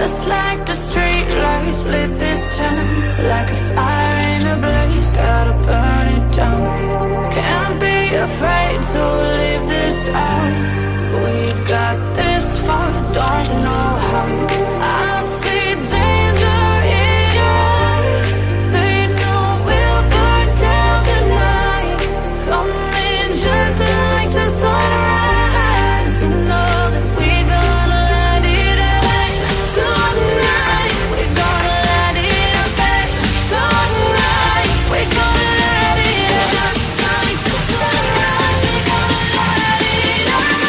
Just like the street lights lit this town, like a fire in a blaze, gotta burn it down. Can't be afraid to leave this out. We got this far, don't know how. I see danger in your eyes. They know we'll burn down the night. Coming just like the sunrise. You know that we gonna let it away. Tonight, we gonna let it away. Tonight, we gonna let it away. Just like the sunrise, we gonna let it away.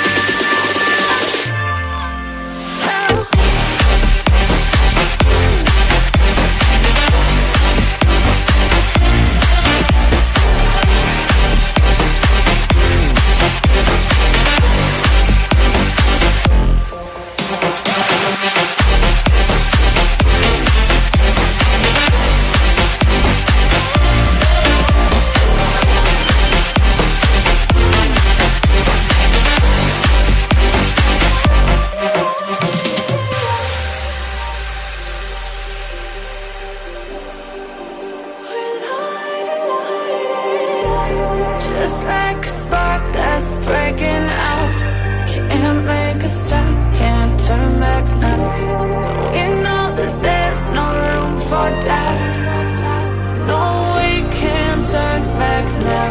Just like a spark that's breaking out. Can't make a stop, can't turn back now. We know that there's no room for doubt. No, we can't turn back now.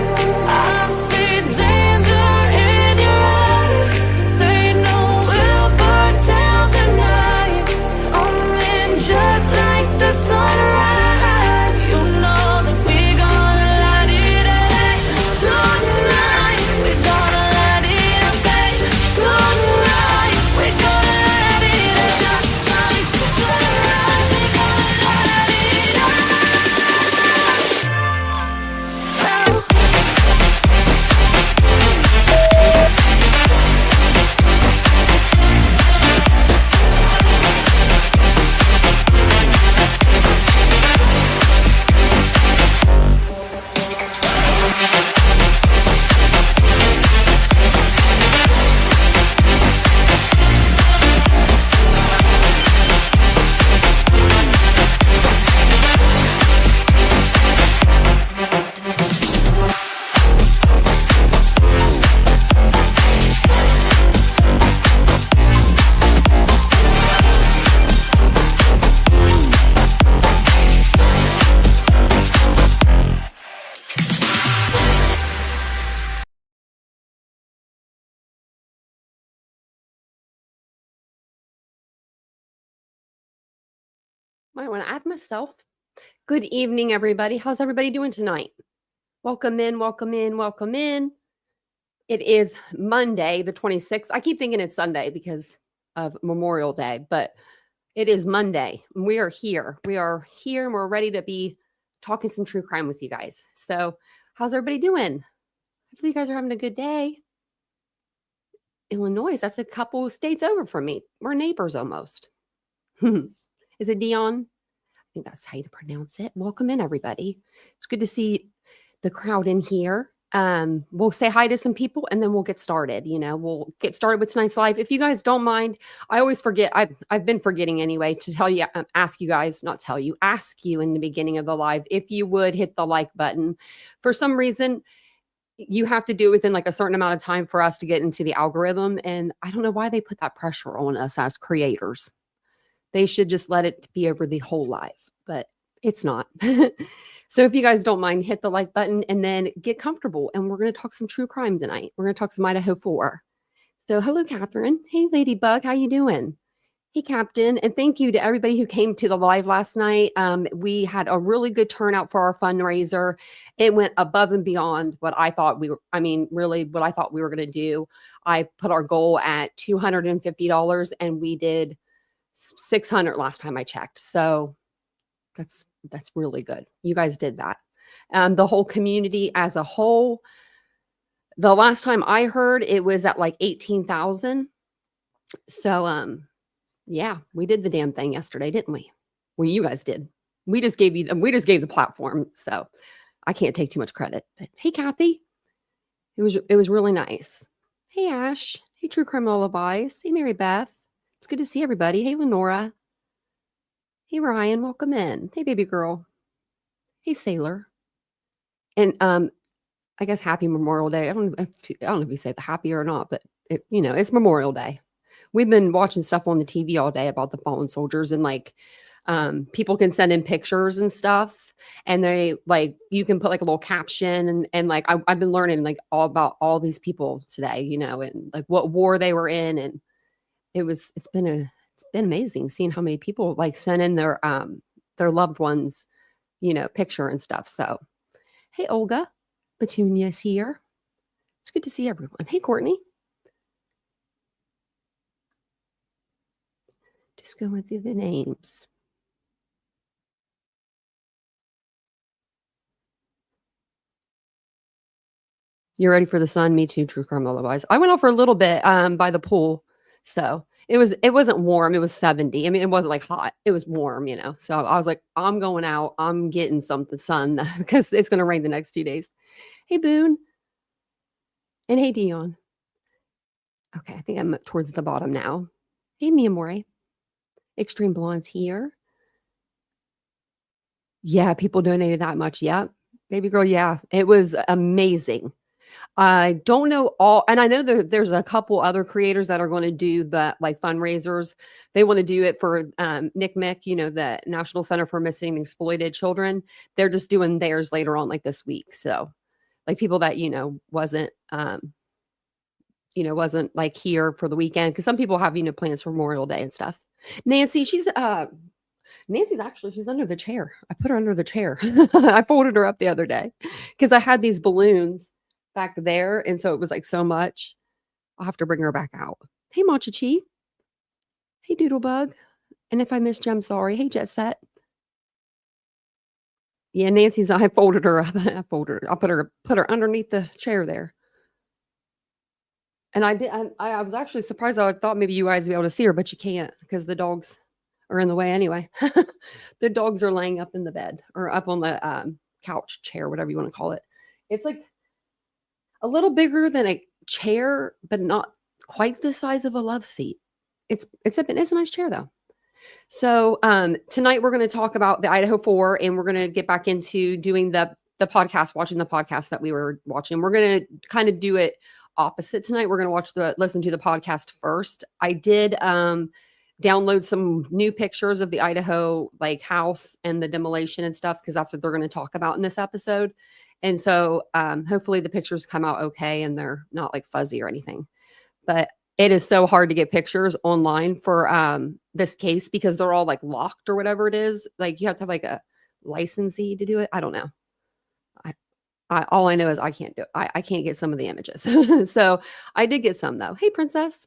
I see danger in your eyes. They know we'll burn down the night. Coming just like the sunrise. You know that we gonna let it away. Tonight, we gonna let it away. Tonight, we gonna let it away. Just like the sunrise, we gonna let it away. Might want to add myself. Good evening, everybody. How's everybody doing tonight? Welcome in, welcome in, welcome in. It is Monday, the 26th. I keep thinking it's Sunday because of Memorial Day, but it is Monday. We are here. We are here and we're ready to be talking some true crime with you guys. So how's everybody doing? Hopefully you guys are having a good day. Illinois, that's a couple of states over from me. We're neighbors almost. Is it Dion? I think that's how you pronounce it. Welcome in, everybody. It's good to see the crowd in here. We'll say hi to some people and then we'll get started. You know, we'll get started with tonight's live. If you guys don't mind, I always forget. I've been forgetting anyway to tell you, ask you guys, not tell you, ask you in the beginning of the live, if you would hit the like button. For some reason, you have to do it within like a certain amount of time for us to get into the algorithm. And I don't know why they put that pressure on us as creators. They should just let it be over the whole live, but it's not. So if you guys don't mind, hit the like button and then get comfortable. And we're going to talk some true crime tonight. We're going to talk some Idaho 4. So hello, Catherine. Hey, Ladybug. How you doing? Hey, Captain. And thank you to everybody who came to the live last night. We had a really good turnout for our fundraiser. It went above and beyond what I thought we were, really what I thought we were going to do. I put our goal at $250 and we did $600 last time I checked. So that's really good. You guys did that. The whole community as a whole, the last time I heard it was at like 18,000. So, yeah, we did the damn thing yesterday, didn't we? Well, you guys did. We just gave the platform. So I can't take too much credit, but hey, Kathy, it was really nice. Hey, Ash. Hey, True Crime Lullabies. Hey, Mary Beth. It's good to see everybody. Hey, Lenora. Hey, Ryan, welcome in. Hey, baby girl. Hey, Sailor. And I guess happy Memorial Day. I don't know if you say the happy or not, but it's Memorial Day. We've been watching stuff on the TV all day about the fallen soldiers, and like people can send in pictures and stuff, and they like you can put like a little caption, and like I've been learning like all about all these people today, and like what war they were in, and it's been amazing seeing how many people like send in their loved ones, picture and stuff. So hey, Olga, Petunia's here. It's good to see everyone. Hey, Courtney. Just going through the names. You're ready for the sun? Me too, True Crime Lullabies. I went out for a little bit by the pool. So it wasn't warm. It was 70. I mean, it wasn't like hot. It was warm, So I was like, I'm going out. I'm getting some sun because it's gonna rain the next 2 days. Hey, Boone. And hey, Dion. Okay, I think I'm towards the bottom now. Hey, Mia More. Extreme Blondes here. Yeah, people donated that much. Yeah. Baby girl, yeah. It was amazing. I don't know all, and I know there's a couple other creators that are going to do the like fundraisers. They want to do it for NCMEC, the National Center for Missing and Exploited Children. They're just doing theirs later on, like this week. So, like people that wasn't like here for the weekend, because some people have plans for Memorial Day and stuff. Nancy, she's under the chair. I put her under the chair. I folded her up the other day because I had these balloons back there. And so it was like so much. I'll have to bring her back out. Hey, Machichi. Hey, Doodlebug. And if I missed you, I'm sorry. Hey, Jet Set. Yeah, I folded her up. I'll put her underneath the chair there. And I was actually surprised. I thought maybe you guys would be able to see her, but you can't because the dogs are in the way anyway. The dogs are laying up in the bed or up on the couch, chair, whatever you want to call it. It's like a little bigger than a chair, but not quite the size of a love seat. It's a nice chair though. So tonight we're going to talk about the Idaho 4, and we're going to get back into doing the podcast, watching the podcast that we were watching. We're going to kind of do it opposite tonight. We're going to listen to the podcast first. I did download some new pictures of the Idaho like house and the demolition and stuff, because that's what they're going to talk about in this episode. And so hopefully the pictures come out okay and they're not like fuzzy or anything. But it is so hard to get pictures online for this case because they're all like locked or whatever it is. Like you have to have like a licensee to do it. I don't know. All I know is I can't do it. I can't get some of the images. So I did get some though. Hey, Princess.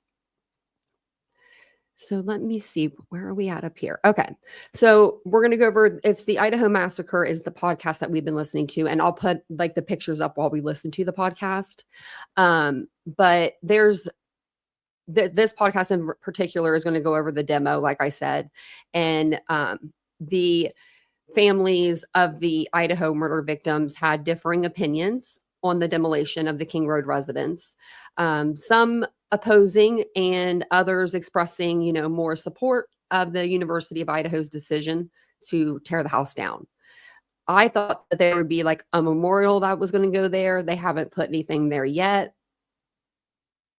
So let me see, where are we at up here? Okay. So we're going to go over, it's the Idaho Massacre is the podcast that we've been listening to. And I'll put like the pictures up while we listen to the podcast. But there's this podcast in particular is going to go over the demo, like I said, and the families of the Idaho murder victims had differing opinions on the demolition of the King Road residence. Some opposing and others expressing, more support of the University of Idaho's decision to tear the house down. I thought that there would be like a memorial that was going to go there. They haven't put anything there yet.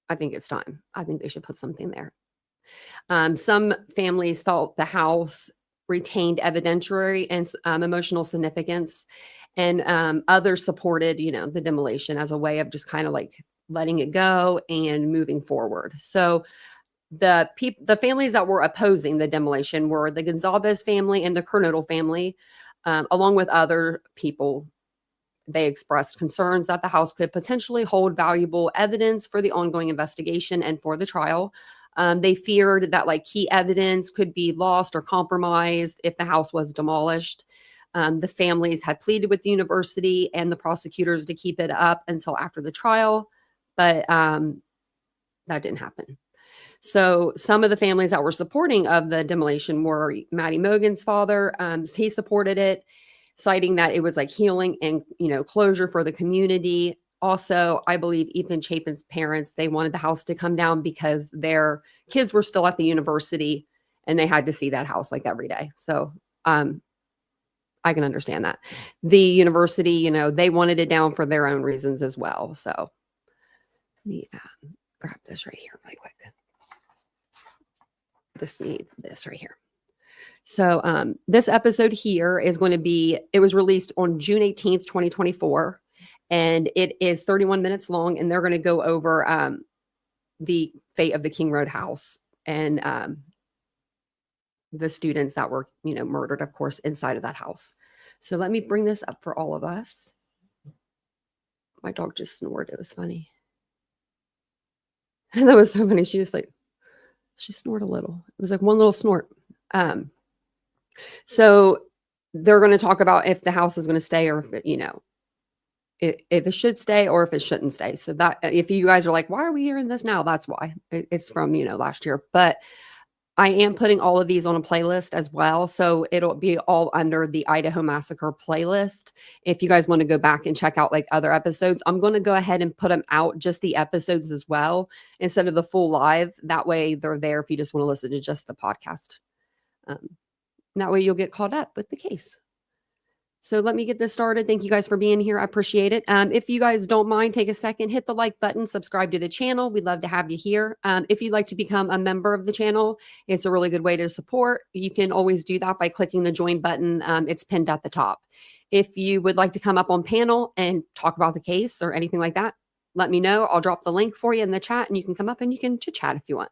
I think it's time. I think they should put something there. Some families felt the house retained evidentiary and emotional significance, and others supported, the demolition as a way of just kind of like letting it go and moving forward. So the families that were opposing the demolition were the Gonzalez family and the Kernodle family, along with other people. They expressed concerns that the house could potentially hold valuable evidence for the ongoing investigation and for the trial. They feared that like key evidence could be lost or compromised if the house was demolished. The families had pleaded with the university and the prosecutors to keep it up until after the trial, but that didn't happen. So some of the families that were supporting of the demolition were Maddie Mogan's father. He supported it, citing that it was like healing and, closure for the community. Also, I believe Ethan Chapin's parents, they wanted the house to come down because their kids were still at the university and they had to see that house like every day. So I can understand that. The university, you know, they wanted it down for their own reasons as well. So let me grab this right here really quick. Just need this right here. So this episode here is going to be, it was released on June 18th, 2024, and it is 31 minutes long, and they're going to go over the fate of the King Road house and the students that were, you know, murdered, of course, inside of that house. So let me bring this up for all of us. My dog just snored. It was funny. And that was so funny. She snored a little. It was like one little snort. So they're going to talk about if the house is going to stay or if it, you know, if it should stay or if it shouldn't stay. So that if you guys are like, why are we hearing this now? That's why. It's from, you know, last year. But I am putting all of these on a playlist as well. So it'll be all under the Idaho Massacre playlist. If you guys want to go back and check out like other episodes, I'm going to go ahead and put them out, just the episodes as well, instead of the full live. That way they're there if you just want to listen to just the podcast. That way you'll get caught up with the case. So let me get this started. Thank you guys for being here. I appreciate it. If you guys don't mind, take a second, hit the like button, subscribe to the channel. We'd love to have you here. If you'd like to become a member of the channel, it's a really good way to support. You can always do that by clicking the join button. It's pinned at the top. If you would like to come up on panel and talk about the case or anything like that, let me know. I'll drop the link for you in the chat and you can come up and you can chit chat if you want.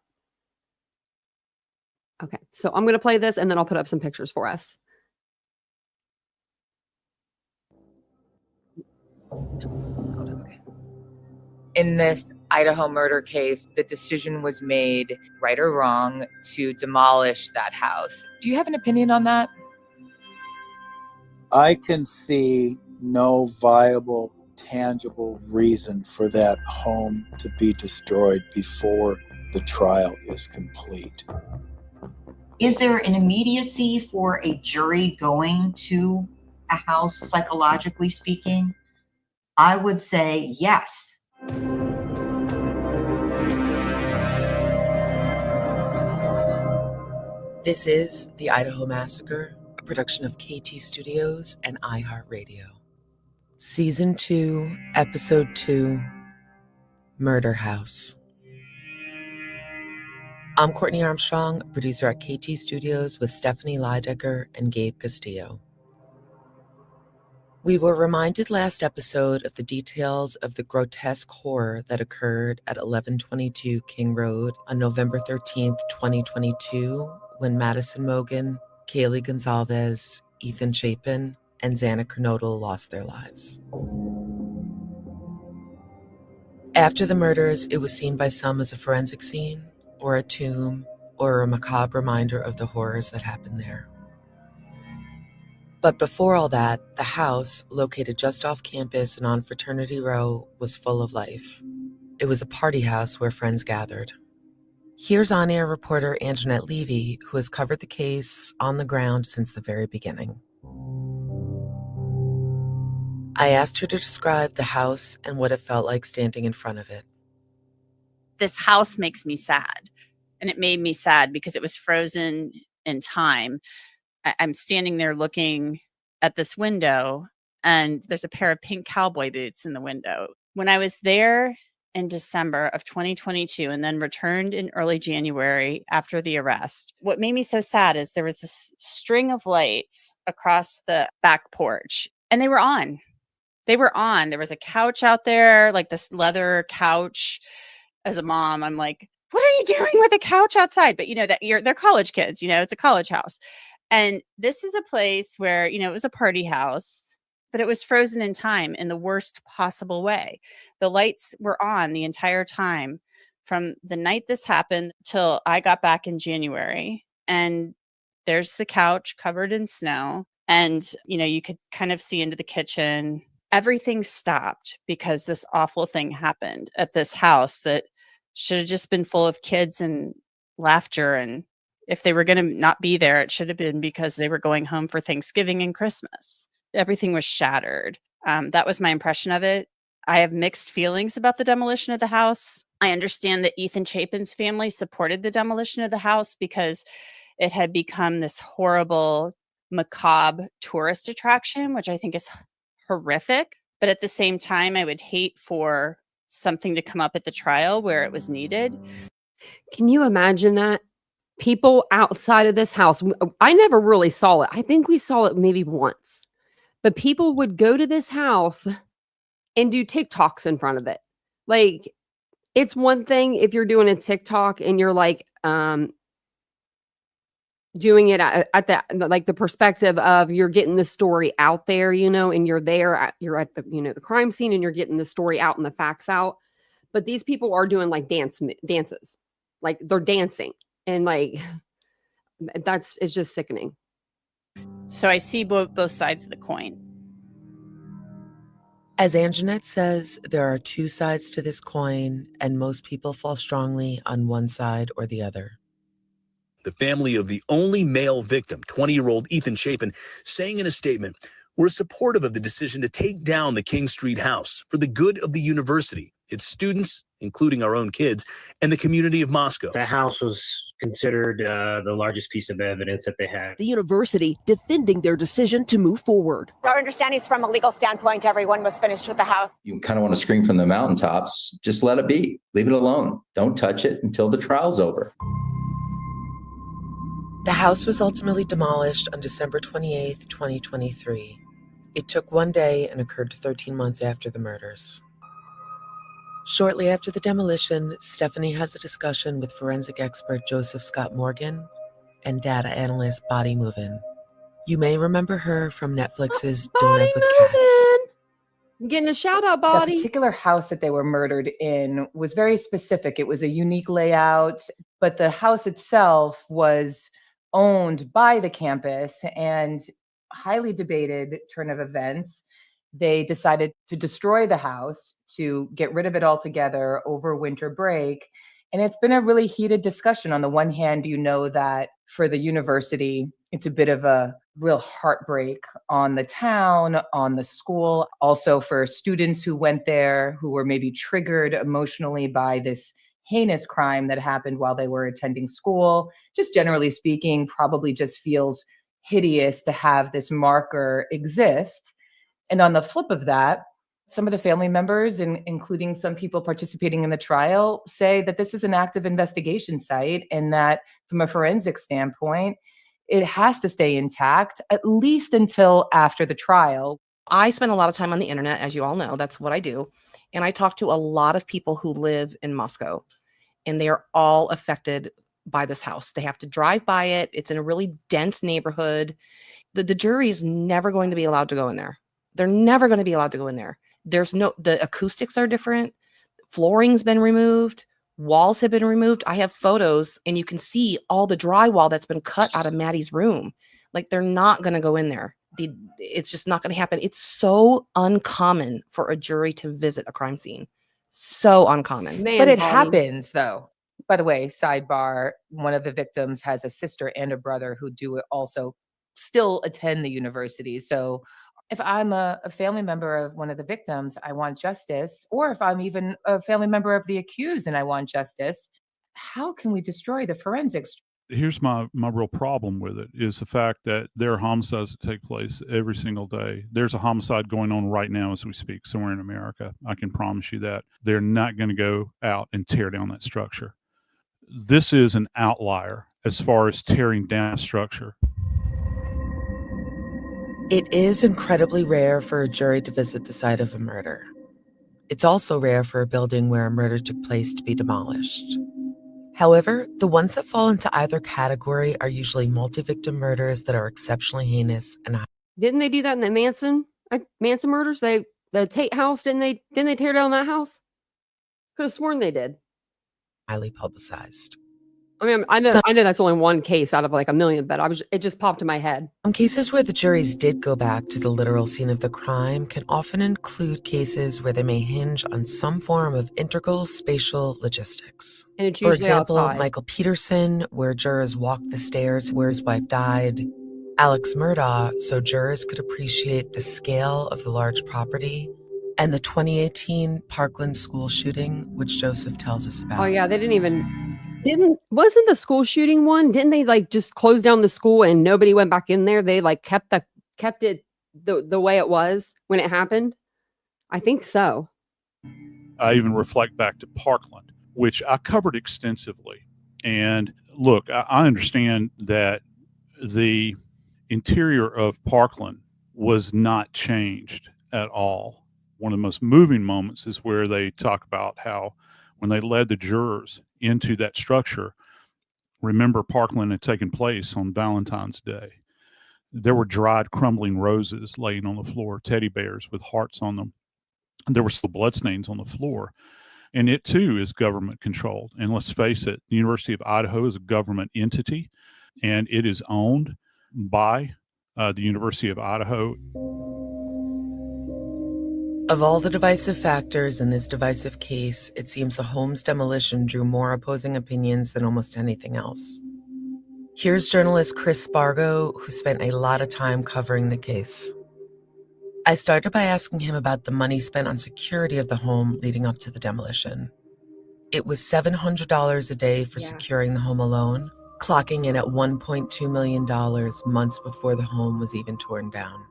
Okay, so I'm going to play this and then I'll put up some pictures for us. Okay. In this Idaho murder case, the decision was made, right or wrong, to demolish that house. Do you have an opinion on that? I can see no viable, tangible reason for that home to be destroyed before the trial is complete. Is there an immediacy for a jury going to a house, psychologically speaking? I would say yes. This is The Idaho Massacre, a production of KT Studios and iHeartRadio. Season 2, Episode 2, Murder House. I'm Courtney Armstrong, producer at KT Studios with Stephanie Lydecker and Gabe Castillo. We were reminded last episode of the details of the grotesque horror that occurred at 1122 King Road on November 13th, 2022, when Madison Mogen, Kaylee Gonzalez, Ethan Chapin, and Xana Kernodle lost their lives. After the murders, it was seen by some as a forensic scene, or a tomb, or a macabre reminder of the horrors that happened there. But before all that, the house, located just off campus and on Fraternity Row, was full of life. It was a party house where friends gathered. Here's on-air reporter Anjanette Levy, who has covered the case on the ground since the very beginning. I asked her to describe the house and what it felt like standing in front of it. This house makes me sad. And it made me sad because it was frozen in time. I'm standing there looking at this window, and there's a pair of pink cowboy boots in the window. When I was there in December of 2022 and then returned in early January after the arrest, what made me so sad is there was this string of lights across the back porch, and they were on. They were on. There was a couch out there, like this leather couch. As a mom, I'm like, what are you doing with a couch outside? But you know that they're college kids, you know, it's a college house. And this is a place where, you know, it was a party house, but it was frozen in time in the worst possible way. The lights were on the entire time from the night this happened till I got back in January. And there's the couch covered in snow. And, you know, you could kind of see into the kitchen. Everything stopped because this awful thing happened at this house that should have just been full of kids and laughter. And if they were going to not be there, it should have been because they were going home for Thanksgiving and Christmas. Everything was shattered. That was my impression of it. I have mixed feelings about the demolition of the house. I understand that Ethan Chapin's family supported the demolition of the house because it had become this horrible, macabre tourist attraction, which I think is horrific. But at the same time, I would hate for something to come up at the trial where it was needed. Can you imagine that? People outside of this house, I never really saw it. I think we saw it maybe once. But people would go to this house and do TikToks in front of it. Like, it's one thing if you're doing a TikTok and you're like doing it at the perspective of you're getting the story out there, and you're there, you're at the, the crime scene and you're getting the story out and the facts out. But these people are doing like dances, like they're dancing, and like it's just sickening. So I see both sides of the coin. As Anjanette says, there are two sides to this coin, and most people fall strongly on one side or the other. The family of the only male victim, 20-year-old Ethan Chapin, saying in a statement, "We're supportive of the decision to take down the King Street house for the good of the university, its students, including our own kids, and the community of Moscow." The house was considered the largest piece of evidence that they had. The university defending their decision to move forward. Our understanding is from a legal standpoint, everyone was finished with the house. You kind of want to scream from the mountaintops, just let it be. Leave it alone. Don't touch it until the trial's over. The house was ultimately demolished on December 28, 2023. It took one day and occurred 13 months after the murders. Shortly after the demolition, Stephanie has a discussion with forensic expert Joseph Scott Morgan and data analyst Body Movin. You may remember her from Netflix's Don't F with Cats. Getting a shout out, Body. The particular house that they were murdered in was very specific. It was a unique layout, but the house itself was owned by the campus, and highly debated turn of events, they decided to destroy the house, to get rid of it altogether over winter break. And it's been a really heated discussion. On the one hand, that for the university, it's a bit of a real heartbreak on the town, on the school, also for students who went there, who were maybe triggered emotionally by this heinous crime that happened while they were attending school. Just generally speaking, probably just feels hideous to have this marker exist. And on the flip of that, some of the family members, including some people participating in the trial, say that this is an active investigation site and that from a forensic standpoint, it has to stay intact, at least until after the trial. I spend a lot of time on the internet, as you all know. That's what I do. And I talk to a lot of people who live in Moscow, and they are all affected by this house. They have to drive by it. It's in a really dense neighborhood. The jury is never going to be allowed to go in there. They're never going to be allowed to go in there. The acoustics are different. Flooring's been removed. Walls have been removed. I have photos, and you can see all the drywall that's been cut out of Maddie's room. Like, they're not going to go in there. It's just not going to happen. It's so uncommon for a jury to visit a crime scene. So uncommon. Man, but it happens, though. By the way, sidebar, one of the victims has a sister and a brother who do also still attend the university. So if I'm a family member of one of the victims, I want justice. Or if I'm even a family member of the accused and I want justice, how can we destroy the forensics? Here's my real problem with it is the fact that there are homicides that take place every single day. There's a homicide going on right now as we speak somewhere in America. I can promise you that. They're not going to go out and tear down that structure. This is an outlier as far as tearing down a structure. It is incredibly rare for a jury to visit the site of a murder. It's also rare for a building where a murder took place to be demolished. However, the ones that fall into either category are usually multi-victim murders that are exceptionally heinous and Didn't they do that in the Manson murders? The Tate house, didn't they tear down that house? Could have sworn they did. highly publicized. I mean, I know that's only one case out of like a million, but it just popped in my head. Some cases where the juries did go back to the literal scene of the crime can often include cases where they may hinge on some form of integral spatial logistics. And it's For usually example, outside. Michael Peterson, where jurors walked the stairs where his wife died. Alex Murdaugh, so jurors could appreciate the scale of the large property. And the 2018 Parkland school shooting, which Joseph tells us about. Oh yeah, they didn't Wasn't the school shooting one? Didn't they like just close down the school and nobody went back in there? They like kept it the way it was when it happened. I think so. I even reflect back to Parkland, which I covered extensively. And look, I understand that the interior of Parkland was not changed at all. One of the most moving moments is where they talk about how when they led the jurors into that structure, remember Parkland had taken place on Valentine's Day. There were dried, crumbling roses laying on the floor, teddy bears with hearts on them. There were still bloodstains on the floor. And it too is government controlled. And let's face it, the University of Idaho is a government entity, and it is owned by the University of Idaho. Of all the divisive factors in this divisive case, it seems the home's demolition drew more opposing opinions than almost anything else. Here's journalist Chris Spargo, who spent a lot of time covering the case. I started by asking him about the money spent on security of the home leading up to the demolition. It was $700 a day for securing the home alone, clocking in at $1.2 million months before the home was even torn down.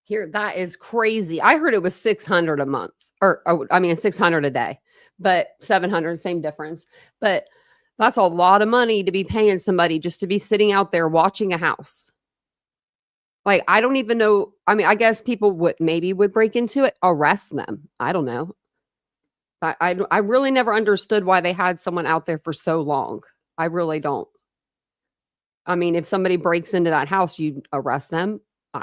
Here, that is crazy. I heard it was $600 a month, or I mean, $600 a day, but $700, same difference. But that's a lot of money to be paying somebody just to be sitting out there watching a house. Like, I don't even know. I mean, I guess people would break into it, arrest them. I don't know. I really never understood why they had someone out there for so long. I really don't. I mean, if somebody breaks into that house, you arrest them.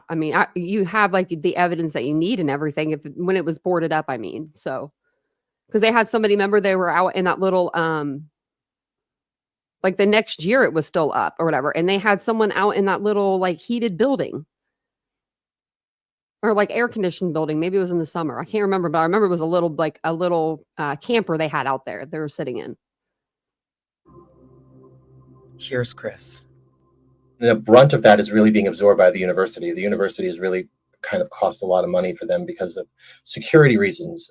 I mean, you have like the evidence that you need and everything when it was boarded up, I mean. So, because they had somebody, remember, they were out in that little, like the next year it was still up or whatever. And they had someone out in that little like heated building or like air conditioned building. Maybe it was in the summer. I can't remember, but I remember it was a little camper they had out there they were sitting in. Here's Chris. The brunt of that is really being absorbed by the university. The university has really kind of cost a lot of money for them because of security reasons.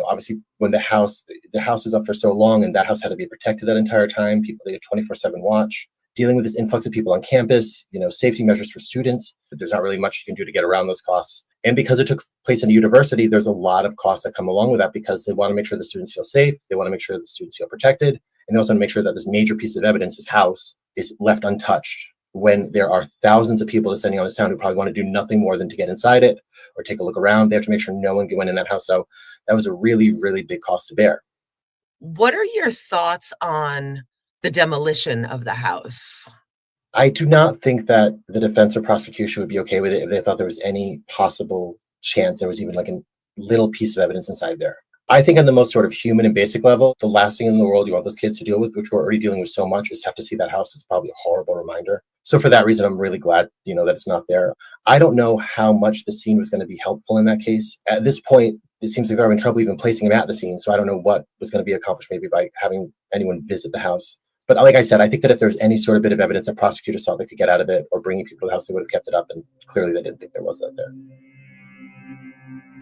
Obviously when the house was up for so long and that house had to be protected that entire time, people did a 24/7 watch, dealing with this influx of people on campus, safety measures for students. There's not really much you can do to get around those costs. And because it took place in a university, there's a lot of costs that come along with that because they want to make sure the students feel safe. They want to make sure the students feel protected. And they also want to make sure that this major piece of evidence, this house, is left untouched when there are thousands of people descending on this town who probably want to do nothing more than to get inside it or take a look around. They have to make sure no one can went in that house. So that was a really, really big cost to bear. What are your thoughts on the demolition of the house? I do not think that the defense or prosecution would be okay with it if they thought there was any possible chance there was even like a little piece of evidence inside there. I think on the most sort of human and basic level, the last thing in the world you want those kids to deal with, which we're already dealing with so much, is to have to see that house. It's probably a horrible reminder. So for that reason, I'm really glad, that it's not there. I don't know how much the scene was going to be helpful in that case. At this point, it seems like they're having trouble even placing him at the scene. So I don't know what was going to be accomplished maybe by having anyone visit the house. But like I said, I think that if there's any sort of bit of evidence that prosecutors thought they could get out of it or bringing people to the house, they would have kept it up. And clearly they didn't think there was that there.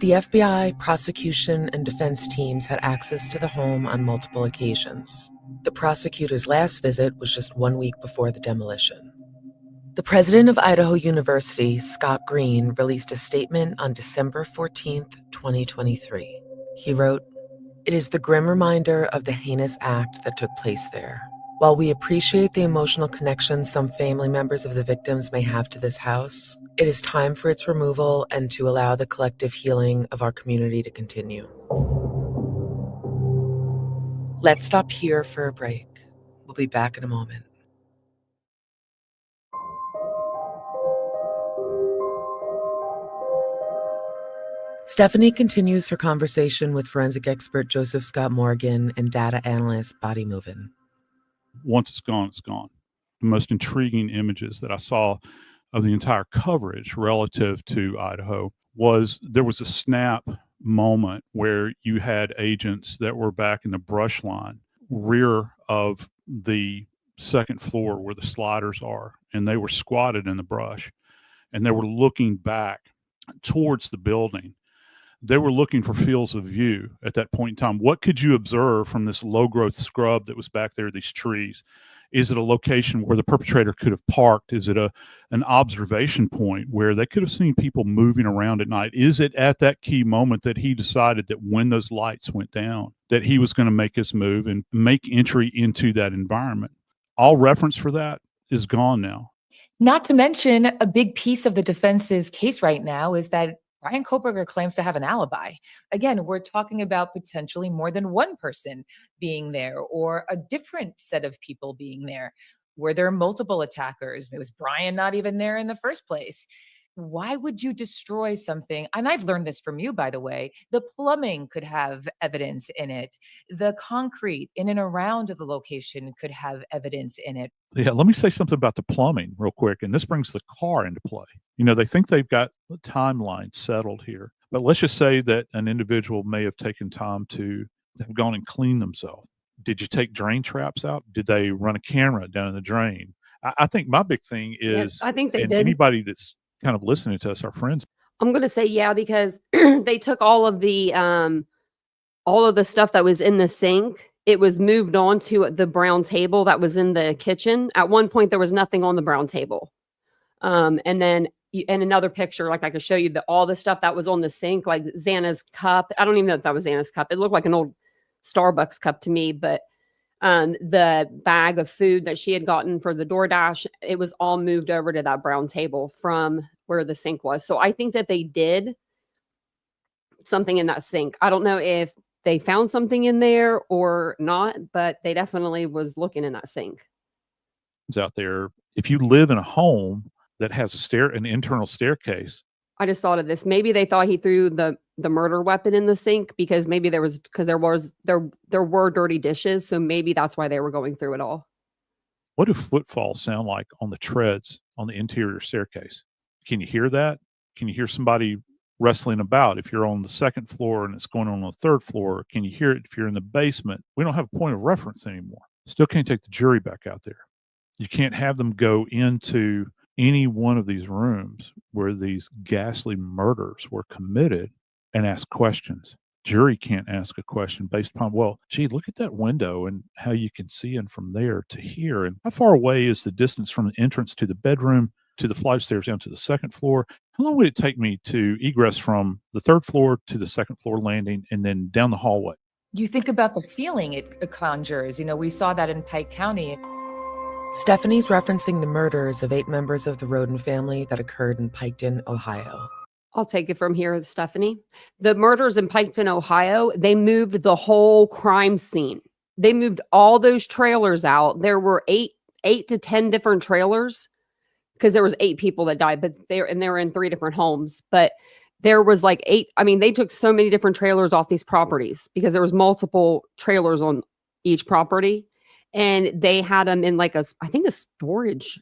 The FBI, prosecution, and defense teams had access to the home on multiple occasions. The prosecutor's last visit was just 1 week before the demolition. The president of Idaho University, Scott Green, released a statement on December 14th, 2023. He wrote, "It is the grim reminder of the heinous act that took place there. While we appreciate the emotional connection some family members of the victims may have to this house, it is time for its removal and to allow the collective healing of our community to continue." Let's stop here for a break. We'll be back in a moment. Stephanie continues her conversation with forensic expert Joseph Scott Morgan and data analyst Bobby Movin. Once it's gone, it's gone. The most intriguing images that I saw of the entire coverage relative to Idaho was there was a snap moment where you had agents that were back in the brush line, rear of the second floor where the sliders are, and they were squatted in the brush, and they were looking back towards the building. They were looking for fields of view at that point in time. What could you observe from this low growth scrub that was back there, these trees? Is it a location where the perpetrator could have parked? Is it an observation point where they could have seen people moving around at night? Is it at that key moment that he decided that when those lights went down, that he was going to make his move and make entry into that environment? All reference for that is gone now. Not to mention, a big piece of the defense's case right now is that Brian Koberger claims to have an alibi. Again, we're talking about potentially more than one person being there or a different set of people being there. Were there multiple attackers? Was Brian not even there in the first place? Why would you destroy something? And I've learned this from you, by the way. The plumbing could have evidence in it. The concrete in and around the location could have evidence in it. Yeah, let me say something about the plumbing real quick. And this brings the car into play. You know, they think they've got the timeline settled here. But let's just say that an individual may have taken time to have gone and cleaned themselves. Did you take drain traps out? Did they run a camera down in the drain? I think my big thing is, I think they and did. Anybody that's kind of listening to us, our friends, I'm going to say yeah, because they took all of the stuff that was in the sink. It was moved on to the brown table that was in the kitchen. At one point, there was nothing on the brown table. And then in another picture, like I could show you all the stuff that was on the sink, like Xana's cup. I don't even know if that was Xana's cup. It looked like an old Starbucks cup to me, but the bag of food that she had gotten for the DoorDash, it was all moved over to that brown table from where the sink was. So I think that they did something in that sink. I don't know if they found something in there or not, but they definitely was looking in that sink. out there. If you live in a home that has an internal staircase. I just thought of this. Maybe they thought he threw the murder weapon in the sink because there were dirty dishes. So maybe that's why they were going through it all. What do footfalls sound like on the treads on the interior staircase? Can you hear that? Can you hear somebody wrestling about? If you're on the second floor and it's going on the third floor, can you hear it if you're in the basement? We don't have a point of reference anymore. Still can't take the jury back out there. You can't have them go into any one of these rooms where these ghastly murders were committed and ask questions. Jury can't ask a question based upon, well, gee, look at that window and how you can see in from there to here. And how far away is the distance from the entrance to the bedroom to the flight of stairs down to the second floor? How long would it take me to egress from the third floor to the second floor landing and then down the hallway? You think about the feeling it conjures. You know, we saw that in Pike County. Stephanie's referencing the murders of 8 members of the Roden family that occurred in Piketon, Ohio. I'll take it from here, Stephanie. The murders in Piketon, Ohio, they moved the whole crime scene. They moved all those trailers out. There were 8 to 10 different trailers because there was 8 people that died, but they were in 3 different homes. But there was like 8. I mean, they took so many different trailers off these properties because there was multiple trailers on each property. And they had them in like a storage,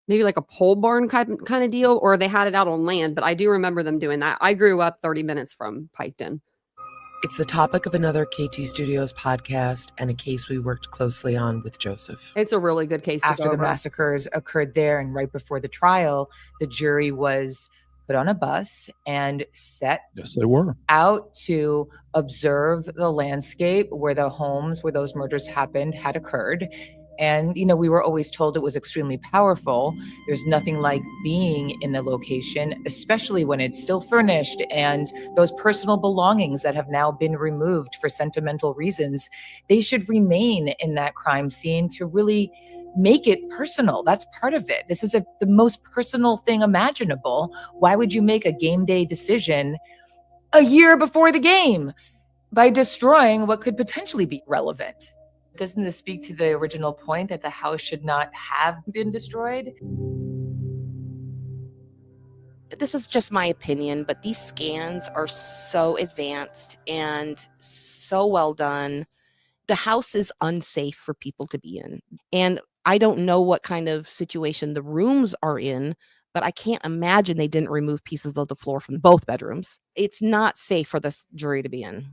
maybe like a pole barn kind of deal, or they had it out on land. But I do remember them doing that. I grew up 30 minutes from Piketon. It's the topic of another KT Studios podcast and a case we worked closely on with Joseph. It's a really good case. After the massacres occurred there and right before the trial, the jury was put on a bus and set out to observe the landscape where the homes where those murders happened had occurred. And, you know, we were always told it was extremely powerful. There's nothing like being in the location, especially when it's still furnished and those personal belongings that have now been removed for sentimental reasons, they should remain in that crime scene to really make it personal. That's part of it. This is the most personal thing imaginable. Why would you make a game day decision a year before the game by destroying what could potentially be relevant? Doesn't this speak to the original point that the house should not have been destroyed? This is just my opinion, but these scans are so advanced and so well done. The house is unsafe for people to be in. And I don't know what kind of situation the rooms are in, but I can't imagine they didn't remove pieces of the floor from both bedrooms. It's not safe for this jury to be in.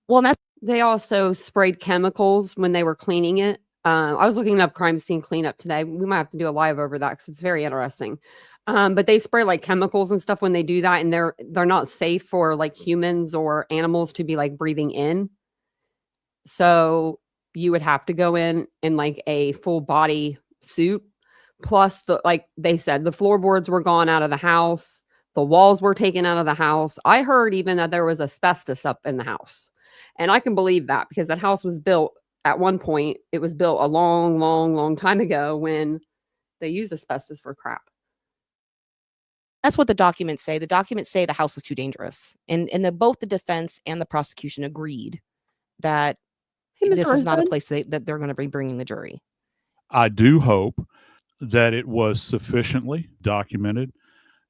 Well, they also sprayed chemicals when they were cleaning it. I was looking up crime scene cleanup today. We might have to do a live over that because it's very interesting. But they spray like chemicals and stuff when they do that, and they're not safe for like humans or animals to be like breathing in. So you would have to go in like a full body suit. Plus, like they said, the floorboards were gone out of the house. The walls were taken out of the house. I heard even that there was asbestos up in the house. And I can believe that because that house was built at one point. It was built a long, long, long time ago when they used asbestos for crap. That's what the documents say. The documents say the house was too dangerous. And both the defense and the prosecution agreed that this is not a place that they're going to be bringing the jury. I do hope that it was sufficiently documented.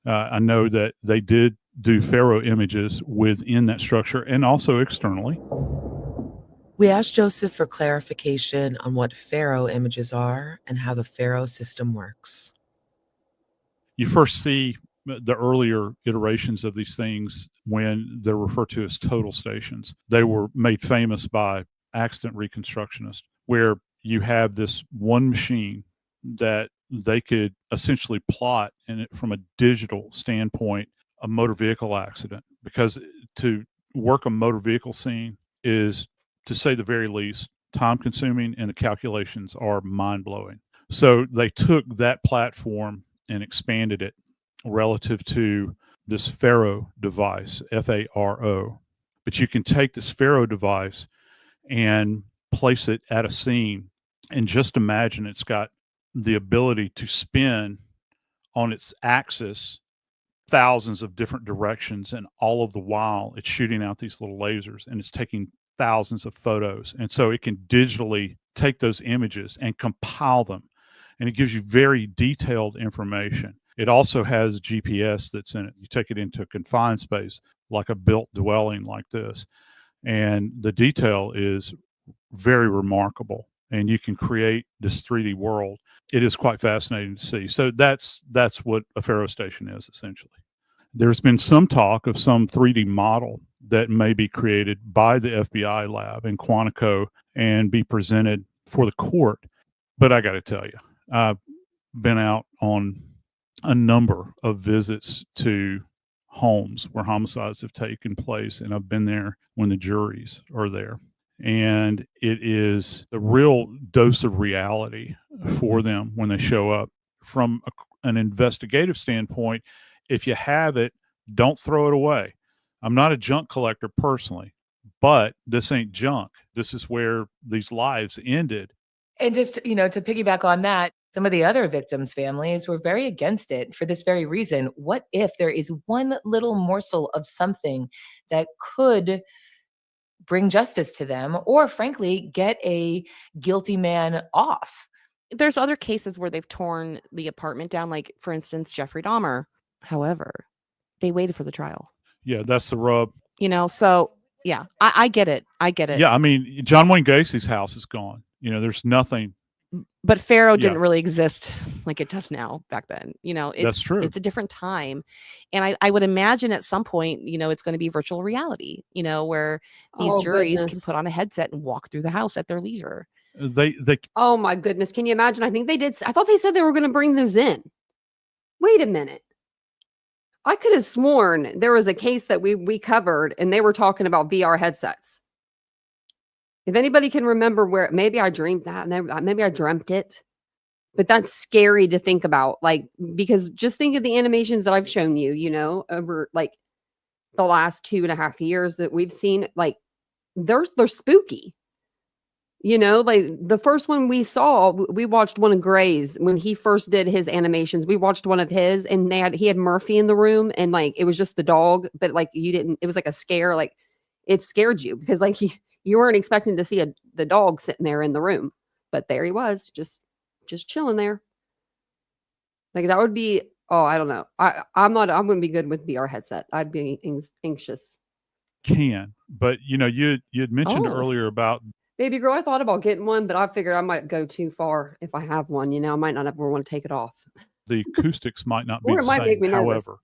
I know that they did do Faro images within that structure and also externally. We asked Joseph for clarification on what Faro images are and how the Faro system works. You first see the earlier iterations of these things when they're referred to as total stations. They were made famous by accident reconstructionists, where you have this one machine that they could essentially plot in it from a digital standpoint, a motor vehicle accident, because to work a motor vehicle scene is, to say the very least, time consuming, and the calculations are mind blowing. So they took that platform and expanded it relative to this Faro device, Faro. But you can take this Faro device and place it at a scene and just imagine it's got the ability to spin on its axis thousands of different directions, and all of the while it's shooting out these little lasers and it's taking thousands of photos. And so it can digitally take those images and compile them, and it gives you very detailed information. It also has GPS that's in it. You take it into a confined space like a built dwelling like this, and the detail is very remarkable, and you can create this 3D world. It is quite fascinating to see. So that's what a Faro station is, essentially. There's been some talk of some 3D model that may be created by the FBI lab in Quantico and be presented for the court. But I got to tell you, I've been out on a number of visits to homes where homicides have taken place, and I've been there when the juries are there. And it is a real dose of reality for them when they show up. From an investigative standpoint, if you have it, don't throw it away. I'm not a junk collector personally, but this ain't junk. This is where these lives ended. And just, to piggyback on that, some of the other victims' families were very against it for this very reason. What if there is one little morsel of something that could bring justice to them, or frankly, get a guilty man off? There's other cases where they've torn the apartment down, like, for instance, Jeffrey Dahmer. However, they waited for the trial. Yeah, that's the rub. So yeah, I get it. I get it. Yeah, I mean, John Wayne Gacy's house is gone. There's nothing. But Faro didn't really exist like it does now back then. That's true. It's a different time. And I would imagine at some point, it's going to be virtual reality, where these juries can put on a headset and walk through the house at their leisure. They Oh my goodness. Can you imagine? I think they did. I thought they said they were going to bring those in. Wait a minute. I could have sworn there was a case that we covered and they were talking about VR headsets. If anybody can remember where, maybe I dreamed that, maybe I dreamt it, but that's scary to think about. Like, because just think of the animations that I've shown you, over like the last 2.5 years that we've seen, like they're spooky. Like the first one we saw, we watched one of Gray's when he first did his animations. We watched one of his, and he had Murphy in the room, and like it was just the dog, but like it was like a scare, like it scared you because like you weren't expecting to see the dog sitting there in the room, but there he was, just chilling there. Like that would be, I don't know. I'm going to be good with VR headset. I'd be anxious. But you had mentioned earlier about. Baby girl, I thought about getting one, but I figured I might go too far if I have one. I might not ever want to take it off. The acoustics might not be or the it might same. make me nervous. However,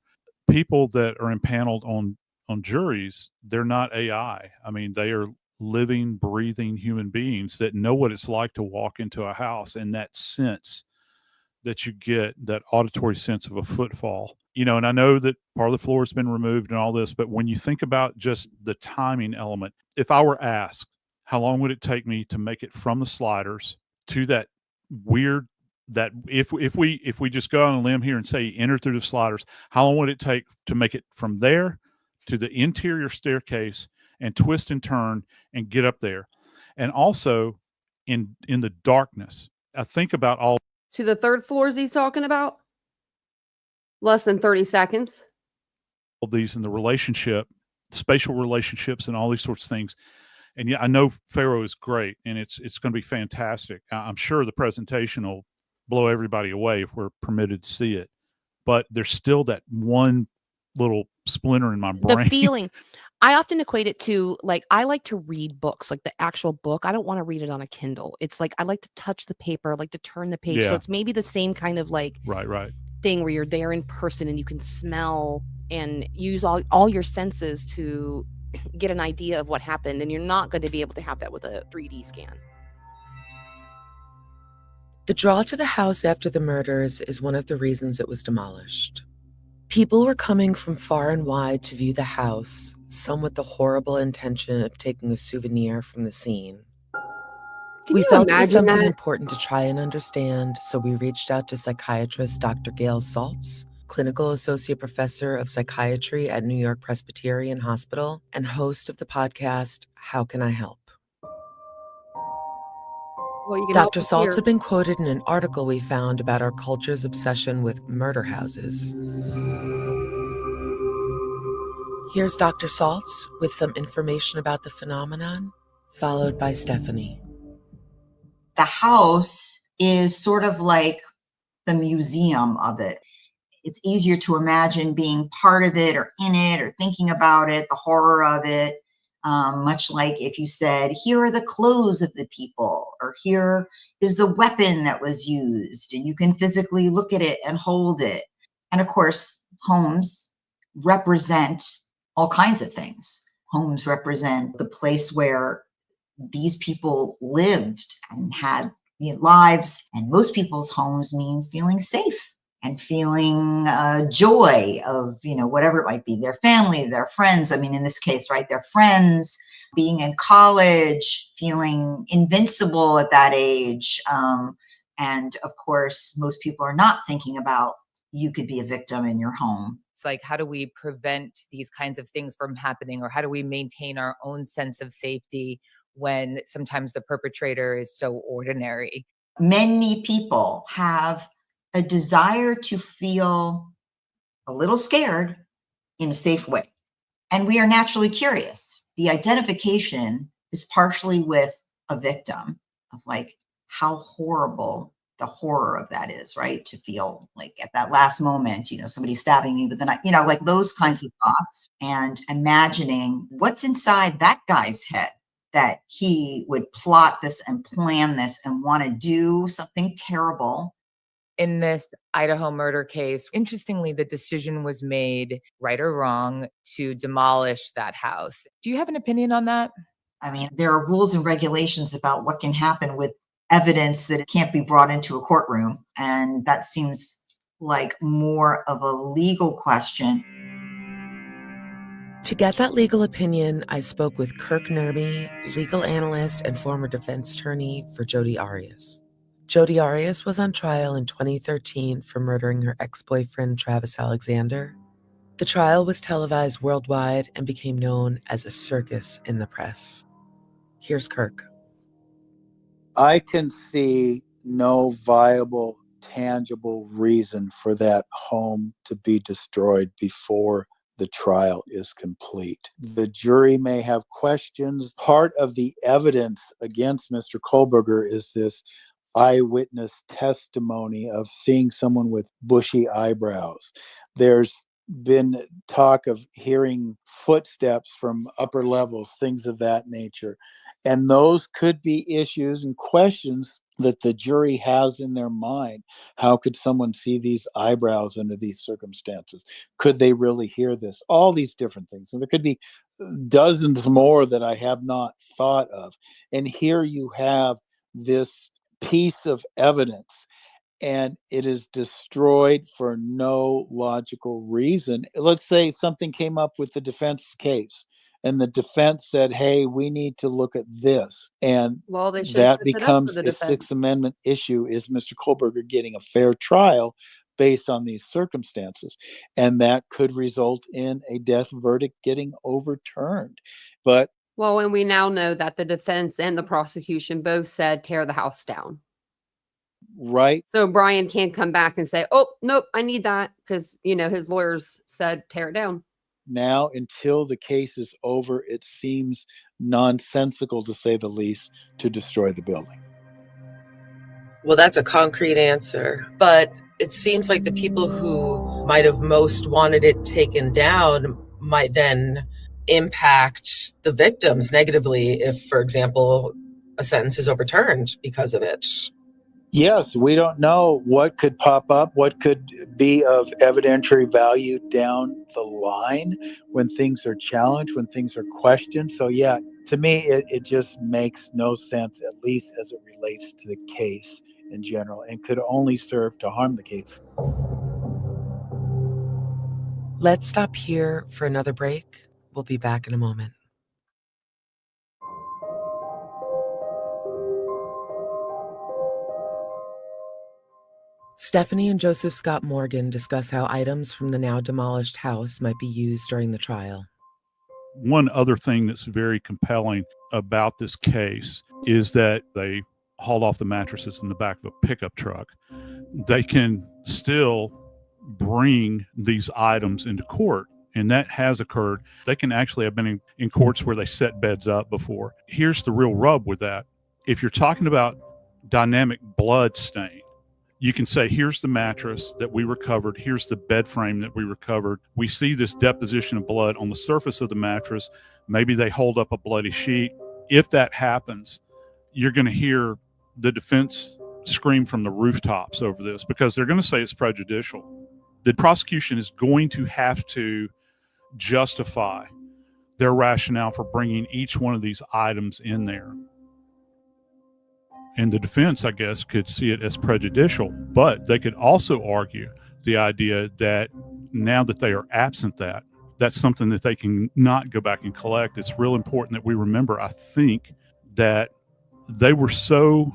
people that are impaneled on juries, they're not AI. I mean, they are living, breathing human beings that know what it's like to walk into a house, and that sense that you get, that auditory sense of a footfall. And I know that part of the floor has been removed and all this, but when you think about just the timing element, if I were asked, how long would it take me to make it from the sliders to that weird, that if we just go on a limb here and say enter through the sliders, how long would it take to make it from there to the interior staircase and twist and turn and get up there? And also in the darkness, I think about all To the third floors he's talking about? Less than 30 seconds. these in the relationship, spatial relationships, and all these sorts of things. And yeah, I know Pharaoh is great, and it's going to be fantastic. I'm sure the presentation will blow everybody away if we're permitted to see it. But there's still that one little splinter in my brain. The feeling. I often equate it to, like, I like to read books, like the actual book. I don't want to read it on a Kindle. It's like I like to touch the paper, I like to turn the page. So Yeah. it's maybe the same kind of like Right. thing where you're there in person and you can smell and use all your senses to get an idea of what happened. And you're not going to be able to have that with a 3D scan. The draw to the house after the murders is one of the reasons it was demolished. People were coming from far and wide to view the house, some with the horrible intention of taking a souvenir from the scene. We felt it was something important to try and understand, so we reached out to psychiatrist Dr. Gail Saltz, clinical associate professor of psychiatry at New York Presbyterian Hospital and host of the podcast, How Can I Help? Well, you can help Dr. us Saltz here. had been quoted in an article we found about our culture's obsession with murder houses. Here's Dr. Saltz with some information about the phenomenon, followed by Stephanie. The house is sort of like the museum of it. It's easier to imagine being part of it or in it or thinking about it, the horror of it. Much like if you said, here are the clothes of the people, or here is the weapon that was used, and you can physically look at it and hold it. And of course, homes represent all kinds of things. Homes represent the place where these people lived and had lives, and most people's homes means feeling safe and feeling joy of, whatever it might be, their family, their friends. I mean, in this case, right, their friends, being in college, feeling invincible at that age. And of course, most people are not thinking about you could be a victim in your home. It's like, how do we prevent these kinds of things from happening? Or how do we maintain our own sense of safety when sometimes the perpetrator is so ordinary? Many people have a desire to feel a little scared in a safe way. And we are naturally curious. The identification is partially with a victim of like how horrible the horror of that is, right? To feel like at that last moment, somebody stabbing me with a knife, like those kinds of thoughts, and imagining what's inside that guy's head that he would plot this and plan this and want to do something terrible. In this Idaho murder case, interestingly, the decision was made, right or wrong, to demolish that house. Do you have an opinion on that? I mean, there are rules and regulations about what can happen with evidence that it can't be brought into a courtroom. And that seems like more of a legal question. To get that legal opinion, I spoke with Kirk Nerby, legal analyst and former defense attorney for Jodi Arias. Jodi Arias was on trial in 2013 for murdering her ex-boyfriend, Travis Alexander. The trial was televised worldwide and became known as a circus in the press. Here's Kirk. I can see no viable, tangible reason for that home to be destroyed before the trial is complete. The jury may have questions. Part of the evidence against Mr. Kohlberger is this eyewitness testimony of seeing someone with bushy eyebrows. There's been talk of hearing footsteps from upper levels, things of that nature. And those could be issues and questions that the jury has in their mind. How could someone see these eyebrows under these circumstances? Could they really hear this? All these different things. And there could be dozens more that I have not thought of. And here you have this piece of evidence, and it is destroyed for no logical reason. Let's say something came up with the defense case, and the defense said, hey, we need to look at this. And Well, they should have that put it up for becomes the a Sixth defense. Amendment issue. Is Mr. Kohlberger getting a fair trial based on these circumstances? And that could result in a death verdict getting overturned. But Well, and we now know that the defense and the prosecution both said tear the house down. right So Brian can't come back and say, oh, nope, I need that, because, his lawyers said tear it down. now, until the case is over, it seems nonsensical, to say the least, to destroy the building. Well, that's a concrete answer, but it seems like the people who might have most wanted it taken down might then impact the victims negatively if, for example, a sentence is overturned because of it. Yes, we don't know what could pop up, what could be of evidentiary value down the line when things are challenged, when things are questioned. So, yeah, to me, it just makes no sense, at least as it relates to the case in general, and could only serve to harm the case. Let's stop here for another break. We'll be back in a moment. Stephanie and Joseph Scott Morgan discuss how items from the now demolished house might be used during the trial. One other thing that's very compelling about this case is that they hauled off the mattresses in the back of a pickup truck. They can still bring these items into court, and that has occurred. They can actually have been in courts where they set beds up before. Here's the real rub with that. If you're talking about dynamic blood stain, you can say, here's the mattress that we recovered. Here's the bed frame that we recovered. We see this deposition of blood on the surface of the mattress. Maybe they hold up a bloody sheet. If that happens, you're going to hear the defense scream from the rooftops over this, because they're going to say it's prejudicial. The prosecution is going to have to justify their rationale for bringing each one of these items in there. And the defense, I guess, could see it as prejudicial, but they could also argue the idea that now that they are absent that's something that they can not go back and collect. It's real important that we remember, I think, that they were so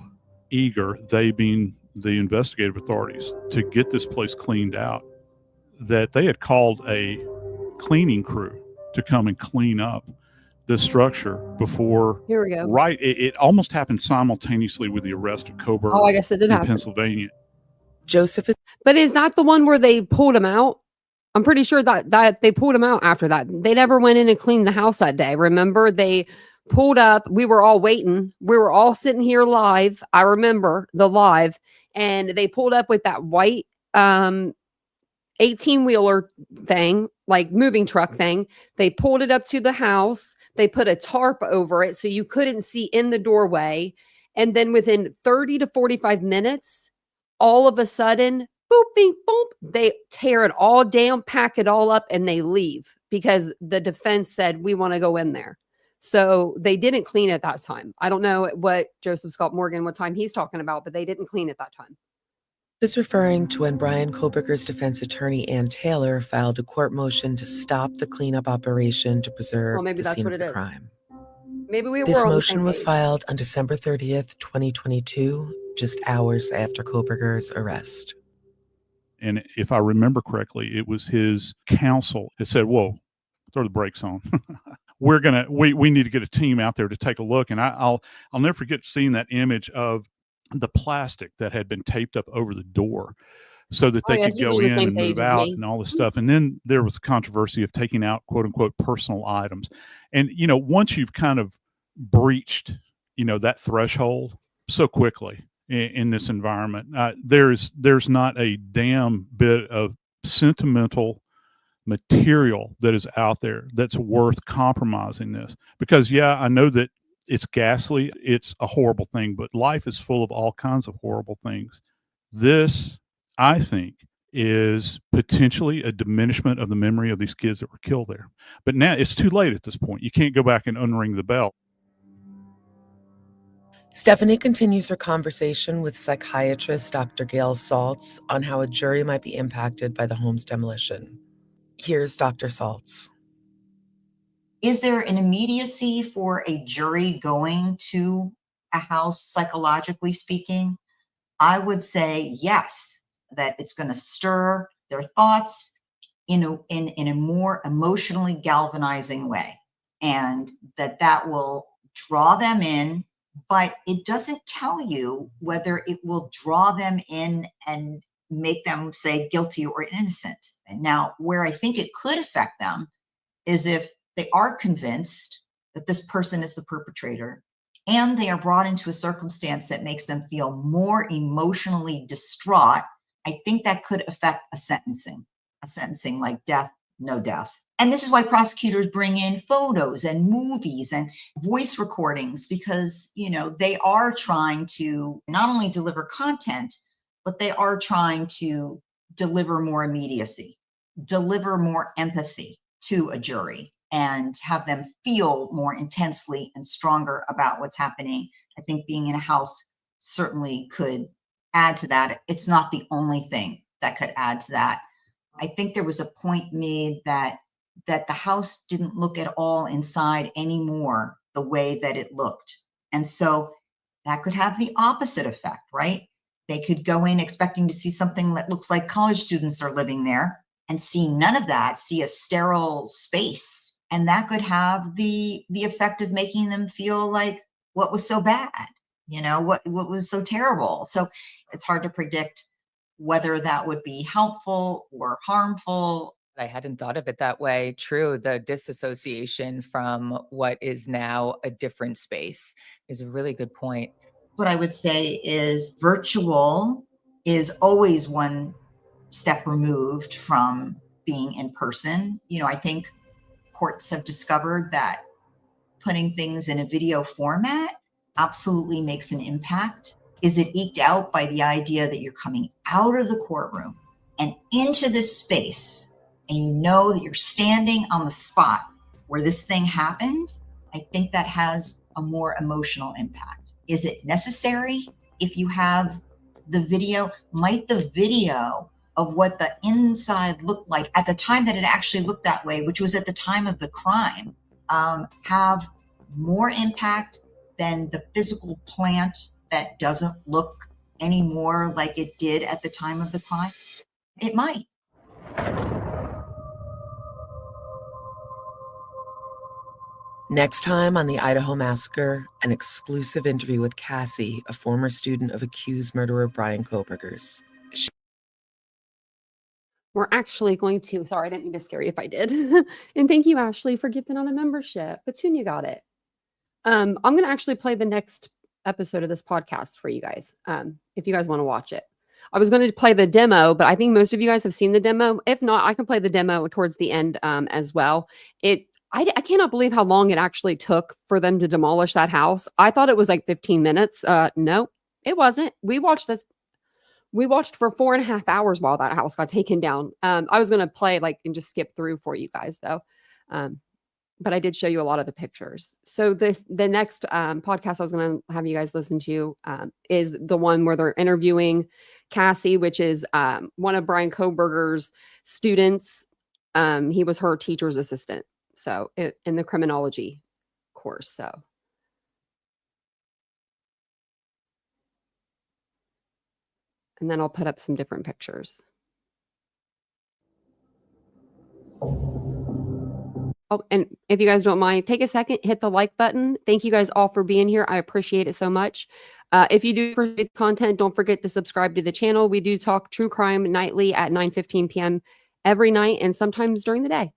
eager, they being the investigative authorities, to get this place cleaned out, that they had called a cleaning crew to come and clean up the structure before. Here we go. Right. It almost happened simultaneously with the arrest of Kohlberger Oh, I guess it did in happen. Pennsylvania. Joseph. But is that the one where they pulled him out? I'm pretty sure that they pulled him out after that. They never went in and cleaned the house that day. Remember, they pulled up. We were all waiting. We were all sitting here live. I remember the live, and they pulled up with that white 18-wheeler thing, like moving truck thing. They pulled it up to the house. They put a tarp over it so you couldn't see in the doorway. And then within 30 to 45 minutes, all of a sudden, boop, bing, boom, they tear it all down, pack it all up, and they leave because the defense said, we want to go in there. So they didn't clean at that time. I don't know what Joseph Scott Morgan, what time he's talking about, but they didn't clean at that time. This is referring to when Brian Kohlberger's defense attorney, Ann Taylor, filed a court motion to stop the cleanup operation to preserve the scene of the crime. Maybe we were This on the motion same was page. filed on December 30th, 2022, just hours after Kohlberger's arrest. And if I remember correctly, it was his counsel that said, whoa, throw the brakes on. We need to get a team out there to take a look. And I'll never forget seeing that image of the plastic that had been taped up over the door so that they could go in and move out and all this stuff. And then there was a controversy of taking out, quote unquote, personal items. And, once you've kind of breached, that threshold so quickly in this environment, there's not a damn bit of sentimental material that is out there that's worth compromising this. Because, I know that it's ghastly. It's a horrible thing, but life is full of all kinds of horrible things. This, I think, is potentially a diminishment of the memory of these kids that were killed there. But now it's too late at this point. You can't go back and unring the bell. Stephanie continues her conversation with psychiatrist Dr. Gail Saltz on how a jury might be impacted by the home's demolition. Here's Dr. Saltz. Is there an immediacy for a jury going to a house, psychologically speaking? I would say yes, that it's going to stir their thoughts in a more emotionally galvanizing way, and that will draw them in, but it doesn't tell you whether it will draw them in and make them say guilty or innocent. And now, where I think it could affect them is if they are convinced that this person is the perpetrator and they are brought into a circumstance that makes them feel more emotionally distraught. I think that could affect a sentencing like death, no death. And this is why prosecutors bring in photos and movies and voice recordings, because, they are trying to not only deliver content, but they are trying to deliver more immediacy, deliver more empathy to a jury, and have them feel more intensely and stronger about what's happening. I think being in a house certainly could add to that. It's not the only thing that could add to that. I think there was a point made that the house didn't look at all inside anymore the way that it looked. And so that could have the opposite effect, right? They could go in expecting to see something that looks like college students are living there and see none of that, see a sterile space. And that could have the effect of making them feel like what was so bad, what was so terrible. So it's hard to predict whether that would be helpful or harmful. I hadn't thought of it that way. True. The disassociation from what is now a different space is a really good point. What I would say is virtual is always one step removed from being in person. I think courts have discovered that putting things in a video format absolutely makes an impact. Is it eked out by the idea that you're coming out of the courtroom and into this space, and you know that you're standing on the spot where this thing happened? I think that has a more emotional impact. Is it necessary if you have the video? Might the video of what the inside looked like at the time that it actually looked that way, which was at the time of the crime, have more impact than the physical plant that doesn't look any more like it did at the time of the crime? It might. Next time on the Idaho Massacre, an exclusive interview with Cassie, a former student of accused murderer Brian Koberger's. We're actually going to, sorry, I didn't mean to scare you if I did. And thank you, Ashley, for gifting on a membership. Petunia got it. I'm going to actually play the next episode of this podcast for you guys, if you guys want to watch it. I was going to play the demo, but I think most of you guys have seen the demo. If not, I can play the demo towards the end as well. I cannot believe how long it actually took for them to demolish that house. I thought it was like 15 minutes. No, it wasn't. We watched for 4.5 hours while that house got taken down. I was going to play and just skip through for you guys though. But I did show you a lot of the pictures. So the next podcast I was going to have you guys listen to is the one where they're interviewing Cassie, which is one of Brian Koberger's students. He was her teacher's assistant. So in the criminology course. So. And then I'll put up some different pictures. Oh, and if you guys don't mind, take a second, hit the like button. Thank you guys all for being here. I appreciate it so much. If you do appreciate the content, don't forget to subscribe to the channel. We do talk true crime nightly at 9:15 p.m. every night and sometimes during the day.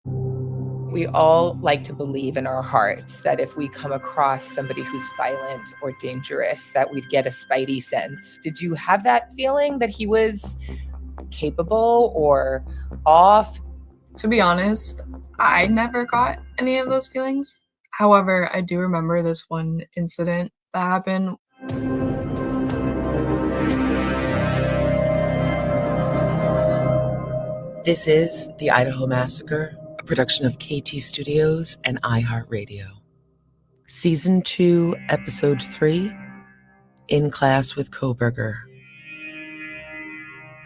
We all like to believe in our hearts that if we come across somebody who's violent or dangerous, that we'd get a spidey sense. Did you have that feeling that he was capable or off? To be honest, I never got any of those feelings. However, I do remember this one incident that happened. This is the Idaho Massacre, a production of KT Studios and iHeartRadio. Season 2, Episode 3, In Class with Koberger.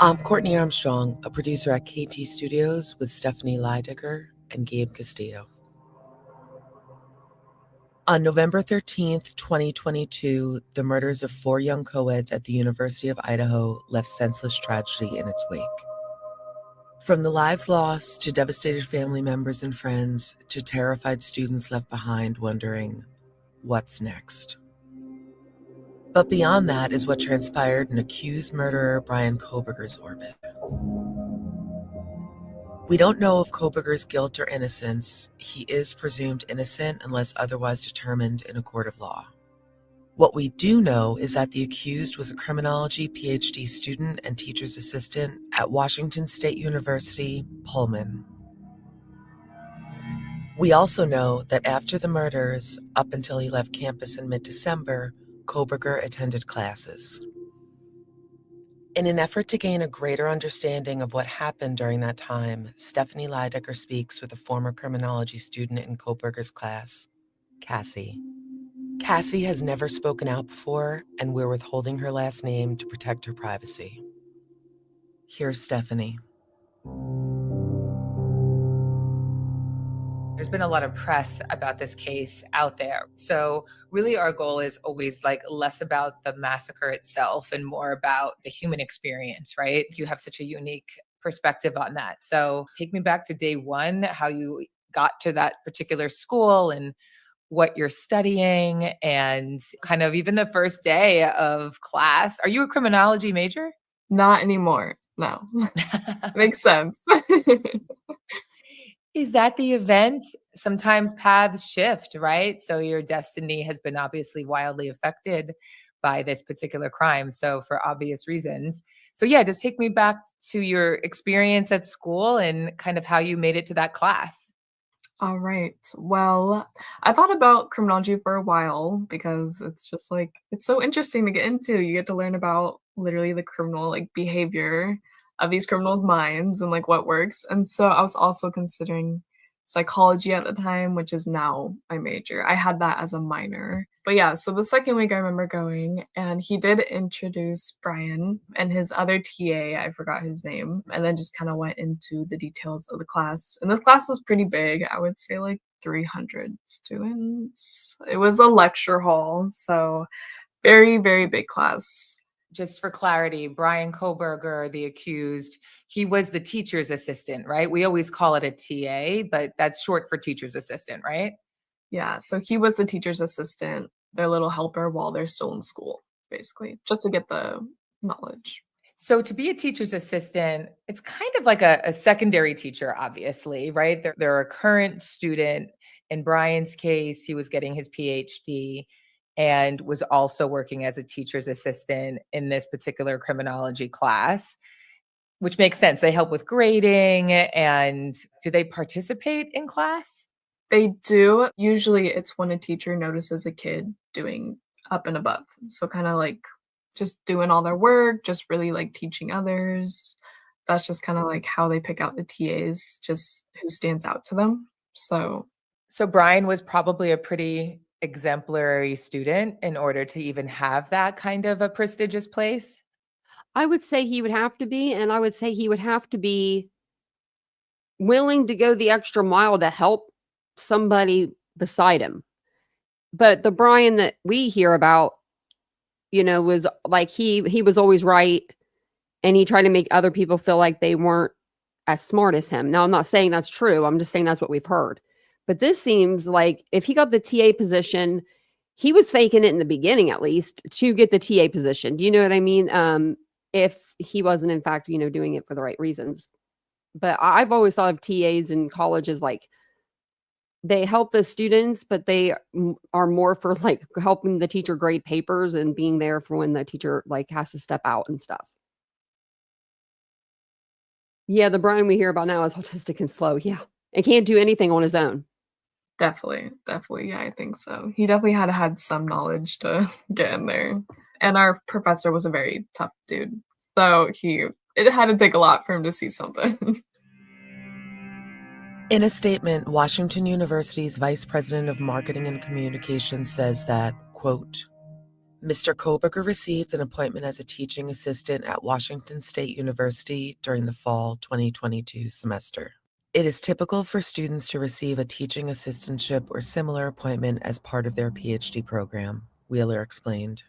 I'm Courtney Armstrong, a producer at KT Studios with Stephanie Leidecker and Gabe Castillo. On November 13th, 2022, the murders of 4 young co-eds at the University of Idaho left senseless tragedy in its wake. From the lives lost to devastated family members and friends to terrified students left behind wondering, what's next? But beyond that is what transpired in accused murderer Brian Koberger's orbit. We don't know of Koberger's guilt or innocence. He is presumed innocent unless otherwise determined in a court of law. What we do know is that the accused was a criminology PhD student and teacher's assistant at Washington State University, Pullman. We also know that after the murders, up until he left campus in mid-December, Koberger attended classes. In an effort to gain a greater understanding of what happened during that time, Stephanie Leidecker speaks with a former criminology student in Koberger's class, Cassie. Cassie has never spoken out before, and we're withholding her last name to protect her privacy. Here's Stephanie. There's been a lot of press about this case out there. So really our goal is always like less about the massacre itself and more about the human experience, right? You have such a unique perspective on that. So take me back to day one, how you got to that particular school and what you're studying and kind of even the first day of class. Are you a criminology major? Not anymore. No. Makes sense. Is that the event? Sometimes paths shift, right? So your destiny has been obviously wildly affected by this particular crime. So for obvious reasons. So yeah, just take me back to your experience at school and kind of how you made it to that class. All right. Well, I thought about criminology for a while because it's just like, it's so interesting to get into. You get to learn about literally the criminal like behavior of these criminals' minds and like what works. And so I was also considering psychology at the time, which is now my major. I had that as a minor. But yeah, so the second week I remember going and he did introduce Brian and his other TA, I forgot his name, and then just kind of went into the details of the class. And this class was pretty big. I would say like 300 students. It was a lecture hall, so very, very big class. Just for clarity, Brian Koberger, the accused, he was the teacher's assistant, right? We always call it a TA, but that's short for teacher's assistant, right? Yeah, so he was the teacher's assistant, their little helper while they're still in school, basically, just to get the knowledge. So to be a teacher's assistant, it's kind of like a secondary teacher, obviously, right? They're a current student. In Brian's case, he was getting his PhD and was also working as a teacher's assistant in this particular criminology class, which makes sense. They help with grading. And do they participate in class? They do. Usually it's when a teacher notices a kid doing up and above. So kind of like just doing all their work, just really like teaching others. That's just kind of like how they pick out the TAs, just who stands out to them. So Brian was probably a pretty exemplary student in order to even have that kind of a prestigious place. I would say he would have to be, and I would say he would have to be willing to go the extra mile to help somebody beside him. But the Brian that we hear about, was like he was always right, and he tried to make other people feel like they weren't as smart as him. Now, I'm not saying that's true. I'm just saying that's what we've heard. But this seems like if he got the TA position, he was faking it in the beginning, at least, to get the TA position. Do you know what I mean? If he wasn't, in fact, doing it for the right reasons. But I've always thought of TAs in college as like, they help the students, but they are more for like helping the teacher grade papers and being there for when the teacher like has to step out and stuff. Yeah, the Brian we hear about now is autistic and slow. Yeah. And can't do anything on his own. Definitely. Yeah, I think so. He definitely had some knowledge to get in there. And our professor was a very tough dude. So it had to take a lot for him to see something. In a statement, Washington University's Vice President of Marketing and Communications says that, quote, Mr. Koberger received an appointment as a teaching assistant at Washington State University during the fall 2022 semester. It is typical for students to receive a teaching assistantship or similar appointment as part of their PhD program, Wheeler explained.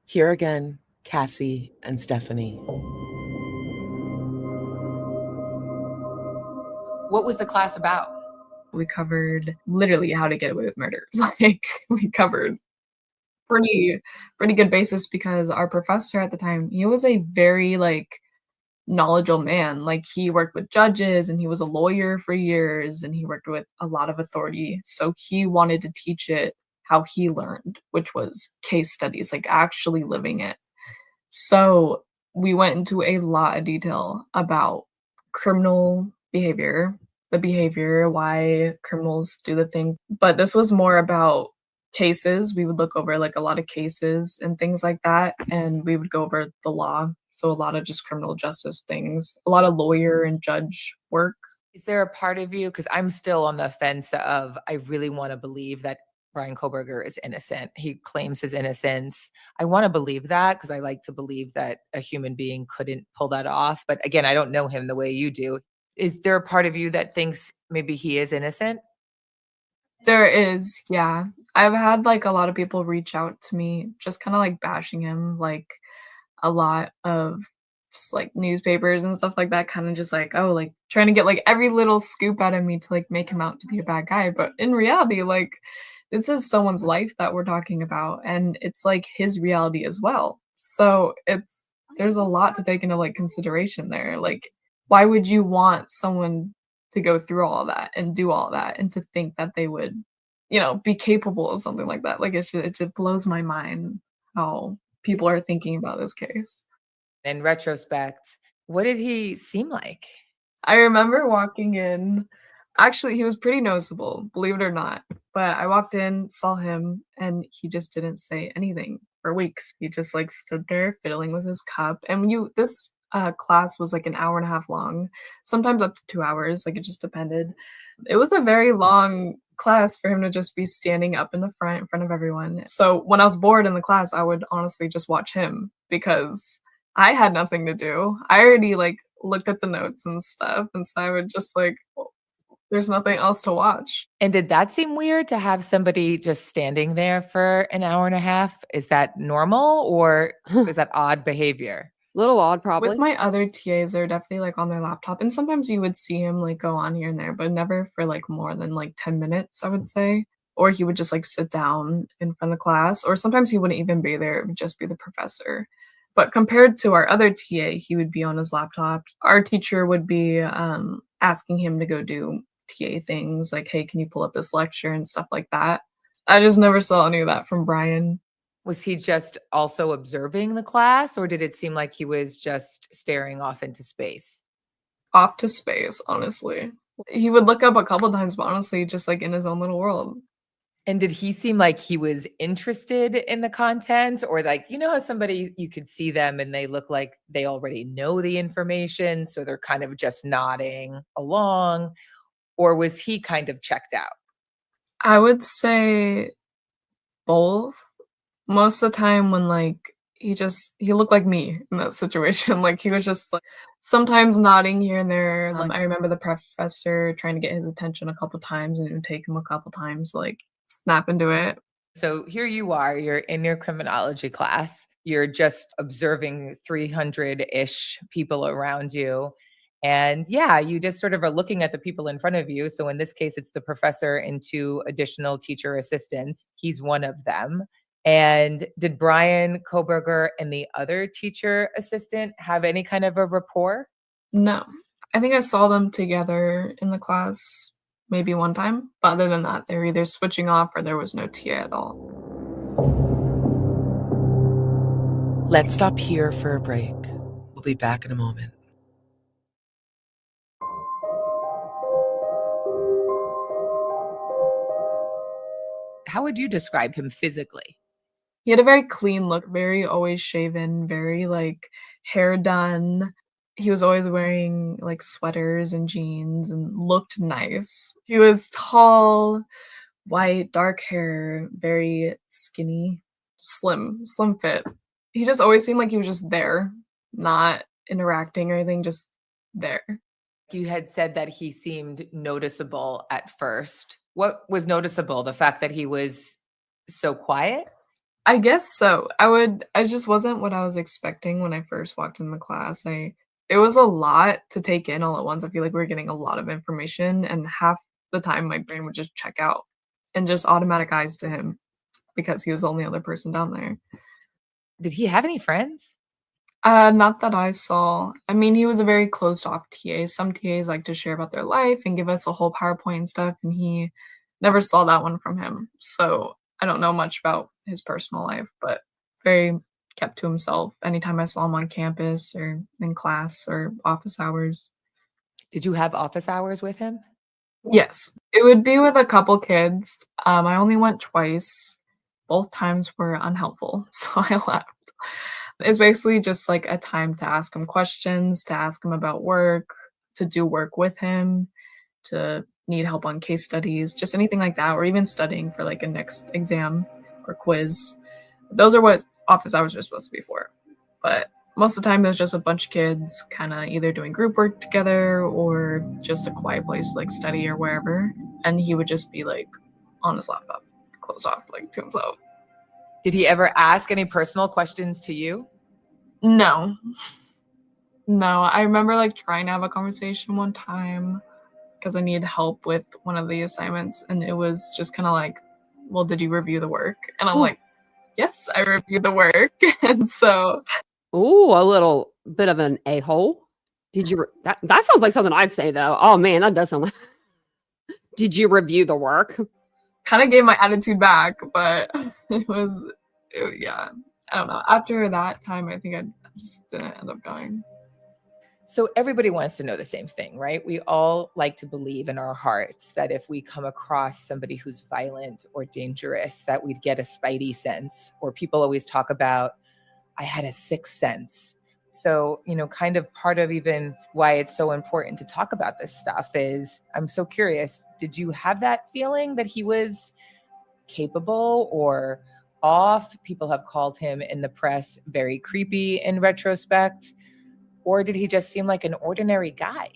Here again, Cassie and Stephanie. What was the class about? We covered literally how to get away with murder. Like, we covered pretty good basis because our professor at the time, he was a very, like, knowledgeable man. Like, he worked with judges and he was a lawyer for years and he worked with a lot of authority. So he wanted to teach it how he learned, which was case studies, like actually living it. So we went into a lot of detail about criminal behavior, the behavior, why criminals do the thing. But this was more about cases. We would look over like a lot of cases and things like that. And we would go over the law. So a lot of just criminal justice things, a lot of lawyer and judge work. Is there a part of you, because I'm still on the fence of, I really want to believe that Bryan Kohberger is innocent. He claims his innocence. I want to believe that because I like to believe that a human being couldn't pull that off. But again, I don't know him the way you do. Is there a part of you that thinks maybe he is innocent? There is, yeah. I've had like a lot of people reach out to me just kind of like bashing him, like a lot of just like newspapers and stuff like that, kind of just like, oh, like trying to get like every little scoop out of me to like make him out to be a bad guy. But in reality, like this is someone's life that we're talking about, and it's like his reality as well. So there's a lot to take into like consideration there. Like, why would you want someone to go through all that and do all that and to think that they would, be capable of something like that? Like it just blows my mind how people are thinking about this case. In retrospect, what did he seem like? I remember walking in. Actually, he was pretty noticeable, believe it or not. But I walked in, saw him, and he just didn't say anything for weeks. He just like stood there fiddling with his cup. And this class was like an hour and a half long, sometimes up to 2 hours. Like it just depended. It was a very long class for him to just be standing up in front of everyone. So when I was bored in the class, I would honestly just watch him because I had nothing to do. I already like looked at the notes and stuff, and so I would just like, there's nothing else to watch. And did that seem weird to have somebody just standing there for an hour and a half? Is that normal or is that odd behavior? Little odd, probably. With my other TAs, they're definitely like on their laptop, and sometimes you would see him like go on here and there, but never for like more than like 10 minutes, I would say. Or he would just like sit down in front of the class, or sometimes he wouldn't even be there. It would just be the professor. But compared to our other TA, he would be on his laptop. Our teacher would be asking him to go do TA things like, hey, can you pull up this lecture and stuff like that. I just never saw any of that from Bryan. Was he just also observing the class, or did it seem like he was just staring off into space? Off to space, honestly. He would look up a couple times, but honestly, just like in his own little world. And did he seem like he was interested in the content, or like, how somebody, you could see them and they look like they already know the information, so they're kind of just nodding along? Or was he kind of checked out? I would say both. Most of the time when like he looked like me in that situation. Like he was just like sometimes nodding here and there. I remember the professor trying to get his attention a couple times, and it would take him a couple times to like snap into it. So here you are, you're in your criminology class. You're just observing 300-ish people around you. And yeah, you just sort of are looking at the people in front of you. So in this case, it's the professor and 2 additional teacher assistants. He's one of them. And did Bryan Kohberger and the other teacher assistant have any kind of a rapport? No. I think I saw them together in the class maybe one time. But other than that, they were either switching off or there was no TA at all. Let's stop here for a break. We'll be back in a moment. How would you describe him physically? He had a very clean look, very always shaven, very like hair done. He was always wearing like sweaters and jeans and looked nice. He was tall, white, dark hair, very skinny, slim fit. He just always seemed like he was just there, not interacting or anything, just there. You had said that he seemed noticeable at first. What was noticeable? The fact that he was so quiet? I guess so. I just wasn't what I was expecting when I first walked in the class. It was a lot to take in all at once. I feel like we were getting a lot of information, and half the time my brain would just check out and just automatic eyes to him because he was the only other person down there. Did he have any friends? Not that I saw. I mean, he was a very closed off TA. Some TAs like to share about their life and give us a whole PowerPoint and stuff, and he never saw that one from him. So I don't know much about his personal life, but very kept to himself anytime I saw him on campus or in class or office hours. Did you have office hours with him? Yes, it would be with a couple kids. I only went twice. Both times were unhelpful, so I left. It's basically just like a time to ask him questions, to ask him about work, to do work with him, to need help on case studies, just anything like that, or even studying for like a next exam or quiz. Those are what office hours are supposed to be for. But most of the time it was just a bunch of kids kind of either doing group work together or just a quiet place to like study or wherever. And he would just be like on his laptop, closed off like to himself. Did he ever ask any personal questions to you? No. I remember like trying to have a conversation one time because I needed help with one of the assignments, and it was just kind of like, well, did you review the work? And I'm like, yes, I reviewed the work. And so Ooh, a little bit of an a-hole. Did you that sounds like something I'd say though. Oh man, that does sound like Did you review the work? kind of gave my attitude back, but yeah, I don't know. After that time, I think I just didn't end up going. So everybody wants to know the same thing, right? We all like to believe in our hearts that if we come across somebody who's violent or dangerous, that we'd get a spidey sense. Or people always talk about, I had a sixth sense. So, kind of part of even why it's so important to talk about this stuff is, I'm so curious, did you have that feeling that he was capable or off? People have called him in the press very creepy in retrospect. Or did he just seem like an ordinary guy?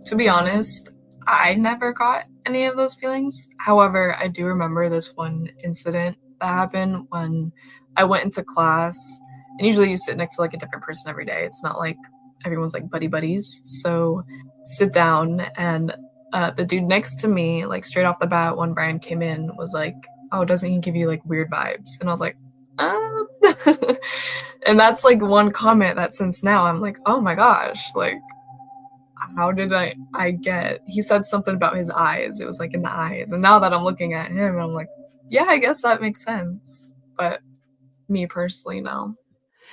To be honest, I never got any of those feelings. However, I do remember this one incident that happened when I went into class. And usually you sit next to like a different person every day. It's not like everyone's like buddies. So sit down, and the dude next to me, like straight off the bat when Brian came in, was like, oh, doesn't he give you like weird vibes? And I was like, and that's like one comment that since now I'm like, oh my gosh, like how did I get, he said something about his eyes. It was like in the eyes. And now that I'm looking at him, I'm like, yeah, I guess that makes sense. But me personally, no.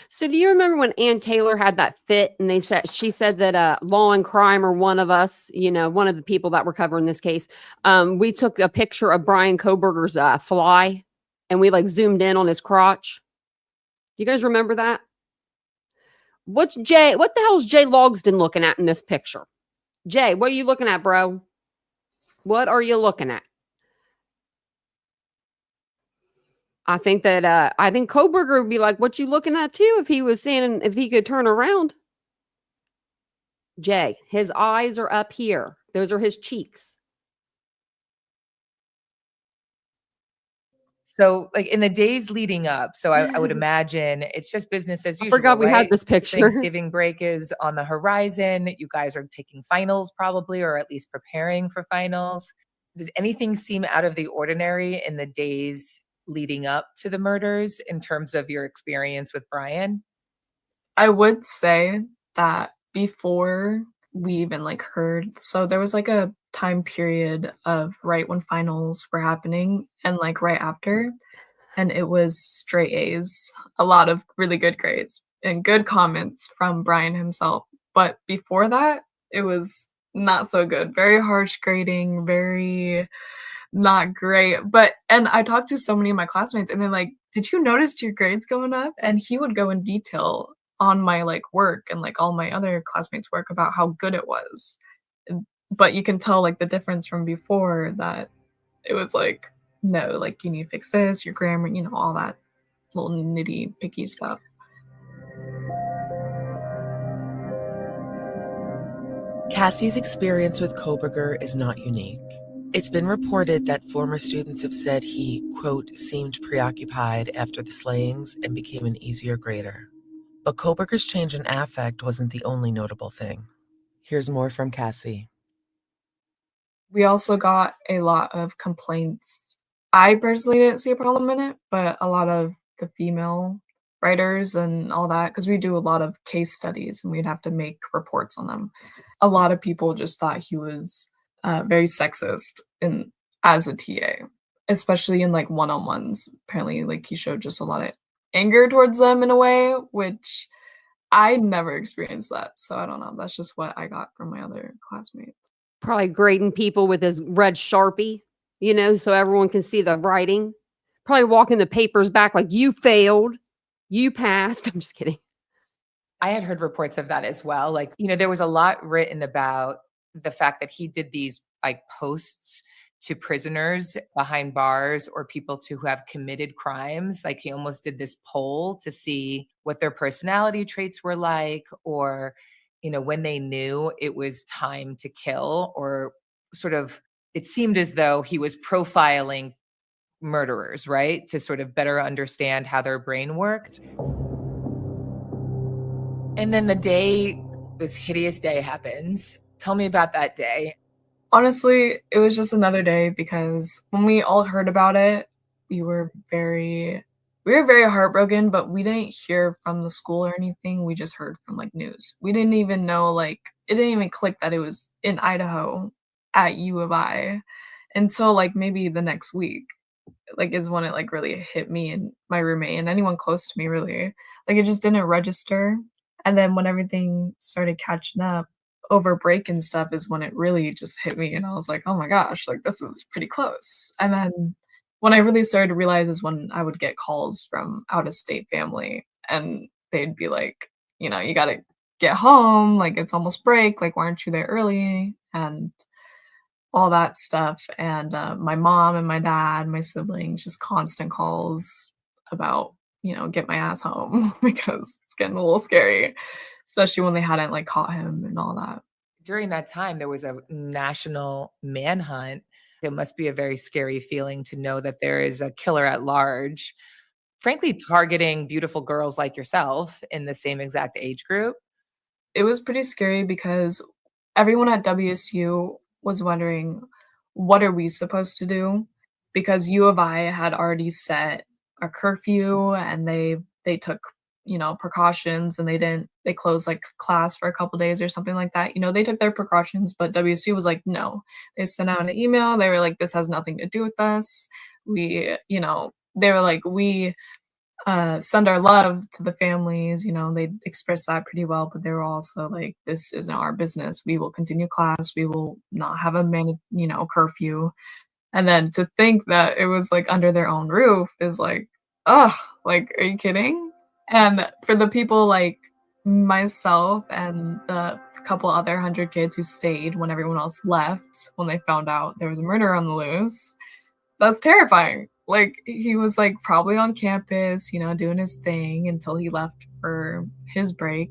So do you remember when Ann Taylor had that fit and she said that Law and Crime, or one of us, one of the people that were covering this case, we took a picture of Brian Koberger's fly and we like zoomed in on his crotch. You guys remember that? What the hell is Jay Logsdon looking at in this picture? Jay, what are you looking at, bro? What are you looking at? I think Koberger would be like, what you looking at too, if he could turn around. Jay, his eyes are up here. Those are his cheeks. So like in the days leading up, so I would imagine it's just business as usual. I forgot we had this picture. Thanksgiving break is on the horizon. You guys are taking finals probably, or at least preparing for finals. Does anything seem out of the ordinary in the days leading up to the murders in terms of your experience with Brian? I would say that before we even like heard, so there was like a time period of right when finals were happening and like right after, and it was straight A's, a lot of really good grades and good comments from Brian himself. But before that, it was not so good. Very harsh grading, very not great. But and I talked to so many of my classmates and they're like, did you notice your grades going up? And he would go in detail on my like work and like all my other classmates' work about how good it was. But you can tell like the difference from before that it was like, no, like you need to fix this, your grammar, all that little nitty picky stuff. Cassie's experience with Koberger is not unique. It's been reported that former students have said he, quote, seemed preoccupied after the slayings and became an easier grader. But Koberger's change in affect wasn't the only notable thing. Here's more from Cassie. We also got a lot of complaints. I personally didn't see a problem in it, but a lot of the female writers and all that, because we do a lot of case studies and we'd have to make reports on them. A lot of people just thought he was very sexist as a TA, especially in like one-on-ones. Apparently, like he showed just a lot of anger towards them in a way, which I never experienced that. So I don't know. That's just what I got from my other classmates. Probably grading people with his red Sharpie, so everyone can see the writing. Probably walking the papers back like, you failed, you passed. I'm just kidding. I had heard reports of that as well. Like, there was a lot written about the fact that he did these like posts to prisoners behind bars or people who have committed crimes. Like he almost did this poll to see what their personality traits were like, or, when they knew it was time to kill, or sort of, it seemed as though he was profiling murderers, right? To sort of better understand how their brain worked. And then this hideous day happens. Tell me about that day. Honestly, it was just another day because when we all heard about it, we were very heartbroken, but we didn't hear from the school or anything. We just heard from like news. We didn't even know, like, it didn't even click that it was in Idaho at U of I until like maybe the next week. Like is when it like really hit me and my roommate and anyone close to me really. Like it just didn't register. And then when everything started catching up over break and stuff is when it really just hit me and I was like, oh my gosh, like this is pretty close. And then when I really started to realize is when I would get calls from out of state family and they'd be like, you gotta get home, like it's almost break, like why aren't you there early? And all that stuff. And my mom and my dad, my siblings, just constant calls about, get my ass home because it's getting a little scary, especially when they hadn't like caught him and all that. During that time, there was a national manhunt. It must be a very scary feeling to know that there is a killer at large, frankly, targeting beautiful girls like yourself in the same exact age group. It was pretty scary because everyone at WSU was wondering, what are we supposed to do? Because U of I had already set a curfew and they took, precautions and they closed like class for a couple days or something like that. They took their precautions, but WSU was like, no. They sent out an email. They were like, this has nothing to do with us. They were like, we send our love to the families. They expressed that pretty well, but they were also like, this isn't our business. We will continue class. We will not have a curfew. And then to think that it was like under their own roof is like, oh, like, are you kidding? And for the people like myself and the couple other 100 kids who stayed when everyone else left, when they found out there was a murder on the loose, that's terrifying. Like he was like probably on campus, doing his thing until he left for his break.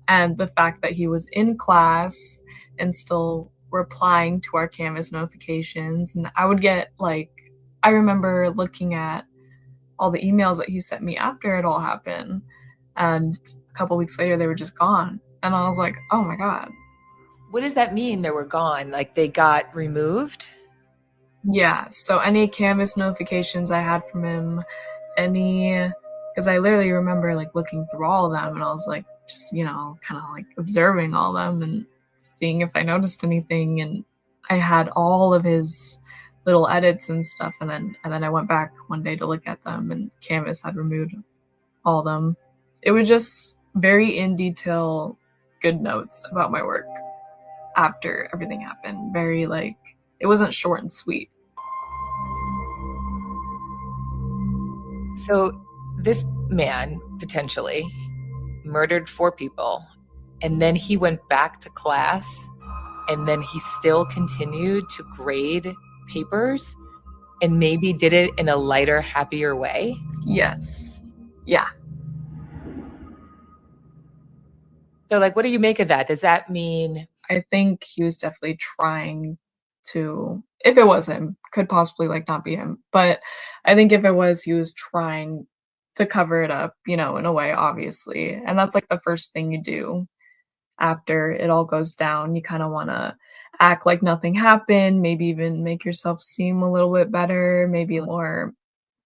And the fact that he was in class and still replying to our Canvas notifications. And I would get like, I remember looking at all the emails that he sent me after it all happened. And a couple weeks later, they were just gone. And I was like, oh my God. What does that mean they were gone? Like they got removed? Yeah. So any Canvas notifications I had from him, because I literally remember like looking through all of them and I was like, just, kind of like observing all of them and seeing if I noticed anything. And I had all of his little edits and stuff. And then I went back one day to look at them and Canvas had removed all of them. It was just very in detail, good notes about my work after everything happened. Very like, it wasn't short and sweet. So this man potentially murdered 4 people, and then he went back to class, and then he still continued to grade papers and maybe did it in a lighter, happier way. Yes. Yeah. So like, what do you make of that? Does that mean I think he was definitely trying to, if it was him, could possibly like not be him. But I think if it was, he was trying to cover it up, in a way, obviously. And that's like the first thing you do after it all goes down. You kind of want to act like nothing happened, maybe even make yourself seem a little bit better, maybe a more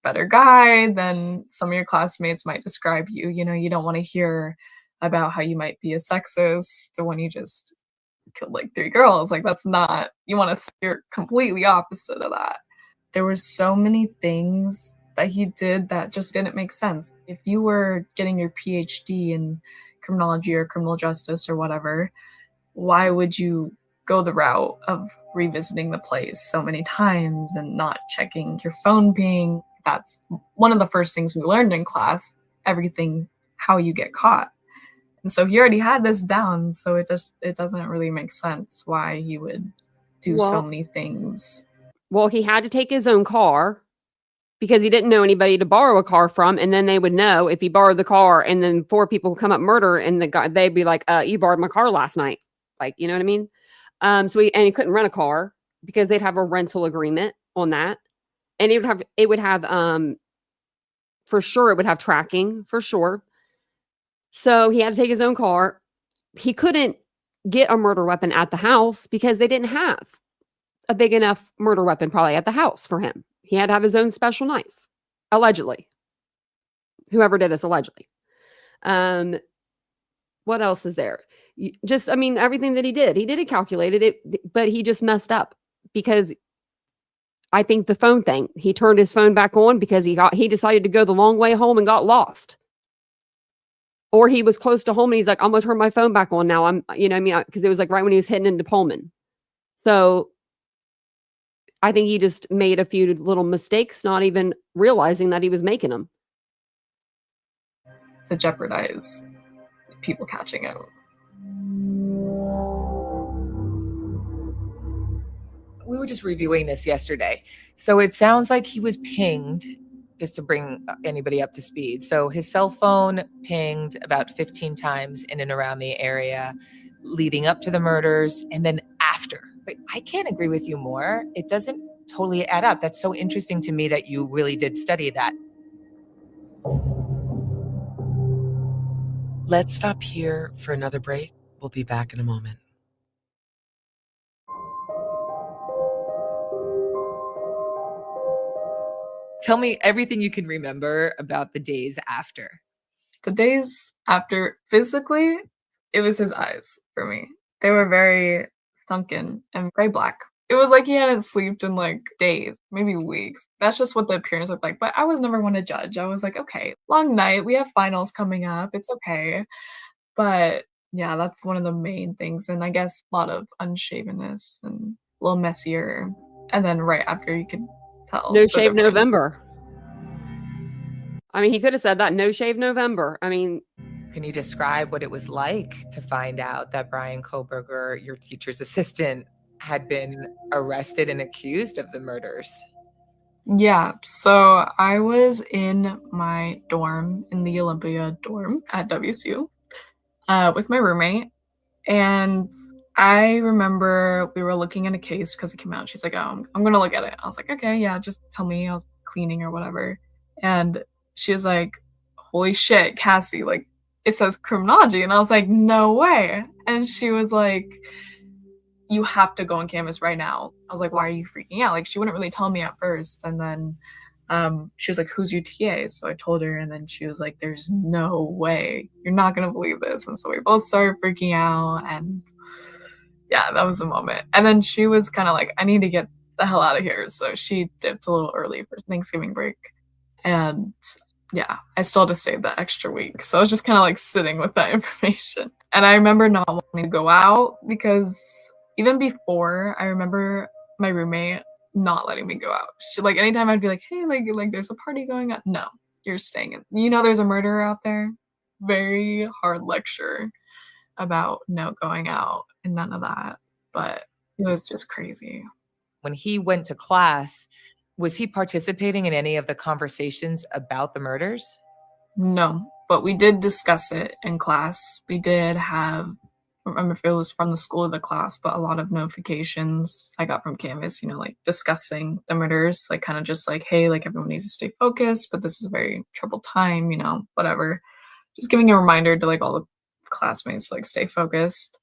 better guy than some of your classmates might describe you. You don't want to hear about how you might be a sexist when you just killed like 3 girls. Like that's not, you want to steer completely opposite of that. There were so many things that he did that just didn't make sense. If you were getting your PhD in criminology or criminal justice or whatever, why would you go the route of revisiting the place so many times and not checking your phone ping? That's one of the first things we learned in class, everything, how you get caught. And so he already had this down, so it doesn't really make sense why he would do so many things. Well, he had to take his own car because he didn't know anybody to borrow a car from, and then they would know if he borrowed the car, and then 4 people would come up murder, and the guy, they'd be like, "You borrowed my car last night," like, you know what I mean? So he couldn't rent a car because they'd have a rental agreement on that, and it would have for sure it would have tracking for sure. So he had to take his own car. He couldn't get a murder weapon at the house because they didn't have a big enough murder weapon probably at the house for him. He had to have his own special knife, allegedly. Whoever did this, allegedly. What else is there? Everything that he did calculated it, but he just messed up because I think the phone thing, he turned his phone back on because he decided to go the long way home and got lost. Or he was close to home and he's like, I'm going to turn my phone back on now. Because it was like right when he was heading into Pullman. So I think he just made a few little mistakes, not even realizing that he was making them. To jeopardize people catching him. We were just reviewing this yesterday. So it sounds like he was pinged, just to bring anybody up to speed. So his cell phone pinged about 15 times in and around the area leading up to the murders and then after. But I can't agree with you more. It doesn't totally add up. That's so interesting to me that you really did study that. Let's stop here for another break. We'll be back in a moment. Tell me everything you can remember about the days after. The days after, physically, it was his eyes for me. They were very sunken and very black. It was like he hadn't slept in like days, maybe weeks. That's just what the appearance looked like. But I was never one to judge. I was like, okay, long night. We have finals coming up. It's okay. But yeah, that's one of the main things. And I guess a lot of unshavenness and a little messier. And then right after, you could tell. No shave November. He could have said that. No shave November. Can you describe what it was like to find out that Brian Koberger, your teacher's assistant, had been arrested and accused of the murders? Yeah, so I was in my dorm, in the Olympia dorm at WSU, with my roommate. And I remember we were looking at a case because it came out. She's like, oh, I'm going to look at it. I was like, okay, yeah, just tell me. I was cleaning or whatever. And she was like, holy shit, Cassie, like, it says criminology. And I was like, no way. And she was like, you have to go on campus right now. I was like, why are you freaking out? Like, she wouldn't really tell me at first. And then she was like, who's your TA? So I told her, and then she was like, there's no way. You're not going to believe this. And so we both started freaking out. And yeah, that was the moment. And then she was kind of like, I need to get the hell out of here. So she dipped a little early for Thanksgiving break. And yeah, I still had to save that extra week. So I was just kind of like sitting with that information. And I remember not wanting to go out because even before, I remember my roommate not letting me go out. She, like, anytime I'd be like, hey, like there's a party going on. No, you're staying in. There's a murderer out there. Very hard lecture about no going out and none of that. But it was just crazy. When he went to class, was he participating in any of the conversations about the murders? No, but we did discuss it in class. We did have, I don't remember if it was from the school or the class, but a lot of notifications I got from Canvas, like discussing the murders, like kind of just like, hey, like everyone needs to stay focused, but this is a very troubled time, whatever. Just giving a reminder to like all the classmates, like stay focused.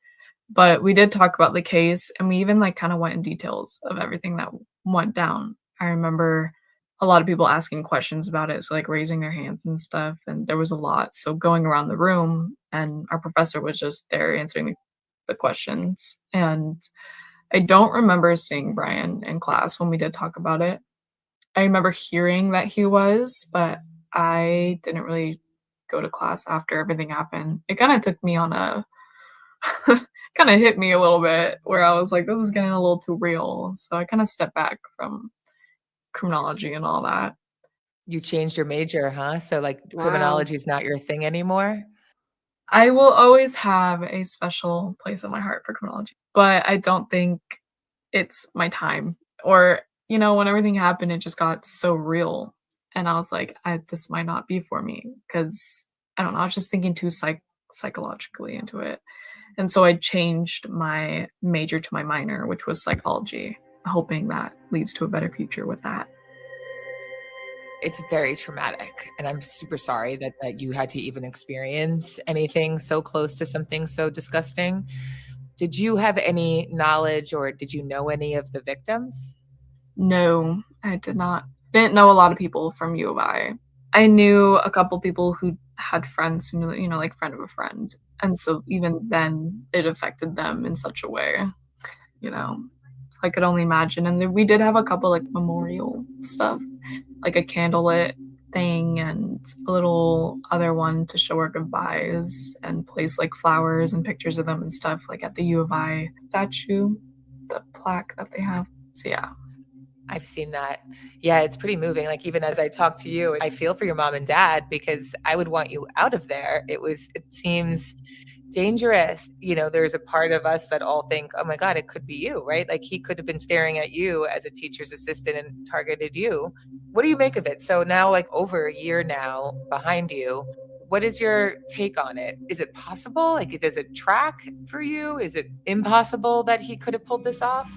But we did talk about the case, and we even like kind of went in details of everything that went down. I remember a lot of people asking questions about it, so like raising their hands and stuff, and there was a lot. So going around the room, and our professor was just there answering the questions. And I don't remember seeing Brian in class when we did talk about it. I remember hearing that he was, but I didn't really go to class after everything happened. It kind of took me on a kind of hit me a little bit where I was like, this is getting a little too real. So I kind of stepped back from criminology and all that. You changed your major, huh? So like Wow. criminology is not your thing anymore? I will always have a special place in my heart for criminology, but I don't think it's my time. Or, when everything happened, it just got so real. And I was like, this might not be for me because, I don't know, I was just thinking too psychologically into it. And so I changed my major to my minor, which was psychology, hoping that leads to a better future with that. It's very traumatic, and I'm super sorry that you had to even experience anything so close to something so disgusting. Did you have any knowledge, or did you know any of the victims? No, I did not. Didn't know a lot of people from U of I. I knew a couple people who had friends who knew, like friend of a friend. And so even then it affected them in such a way, I could only imagine. And then we did have a couple like memorial stuff, like a candlelit thing and a little other one to show our goodbyes and place like flowers and pictures of them and stuff, like at the U of I statue, the plaque that they have. So yeah. I've seen that. Yeah, it's pretty moving. Like even as I talk to you, I feel for your mom and dad because I would want you out of there. It seems dangerous. There's a part of us that all think, oh my God, it could be you, right? Like he could have been staring at you as a teacher's assistant and targeted you. What do you make of it? So now like over a year now behind you, what is your take on it? Is it possible? Like, does it track for you? Is it impossible that he could have pulled this off?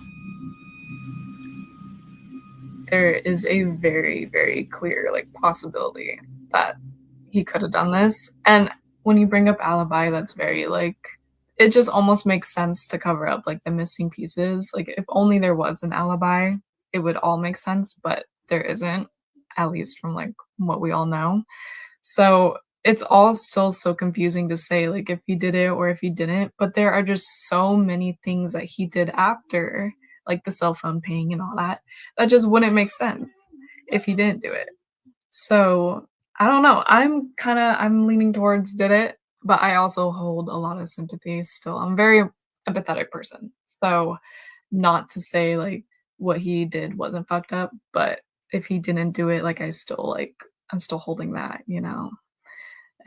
There is a very, very clear like possibility that he could have done this. And when you bring up alibi, that's very like, it just almost makes sense to cover up like the missing pieces. Like if only there was an alibi, it would all make sense, but there isn't, at least from like what we all know. So it's all still so confusing to say like if he did it or if he didn't, but there are just so many things that he did after, like the cell phone ping and all that just wouldn't make sense if he didn't do it. So I don't know. I'm leaning towards did it, but I also hold a lot of sympathy still. I'm a very empathetic person. So not to say like what he did wasn't fucked up, but if he didn't do it, like I'm still holding that,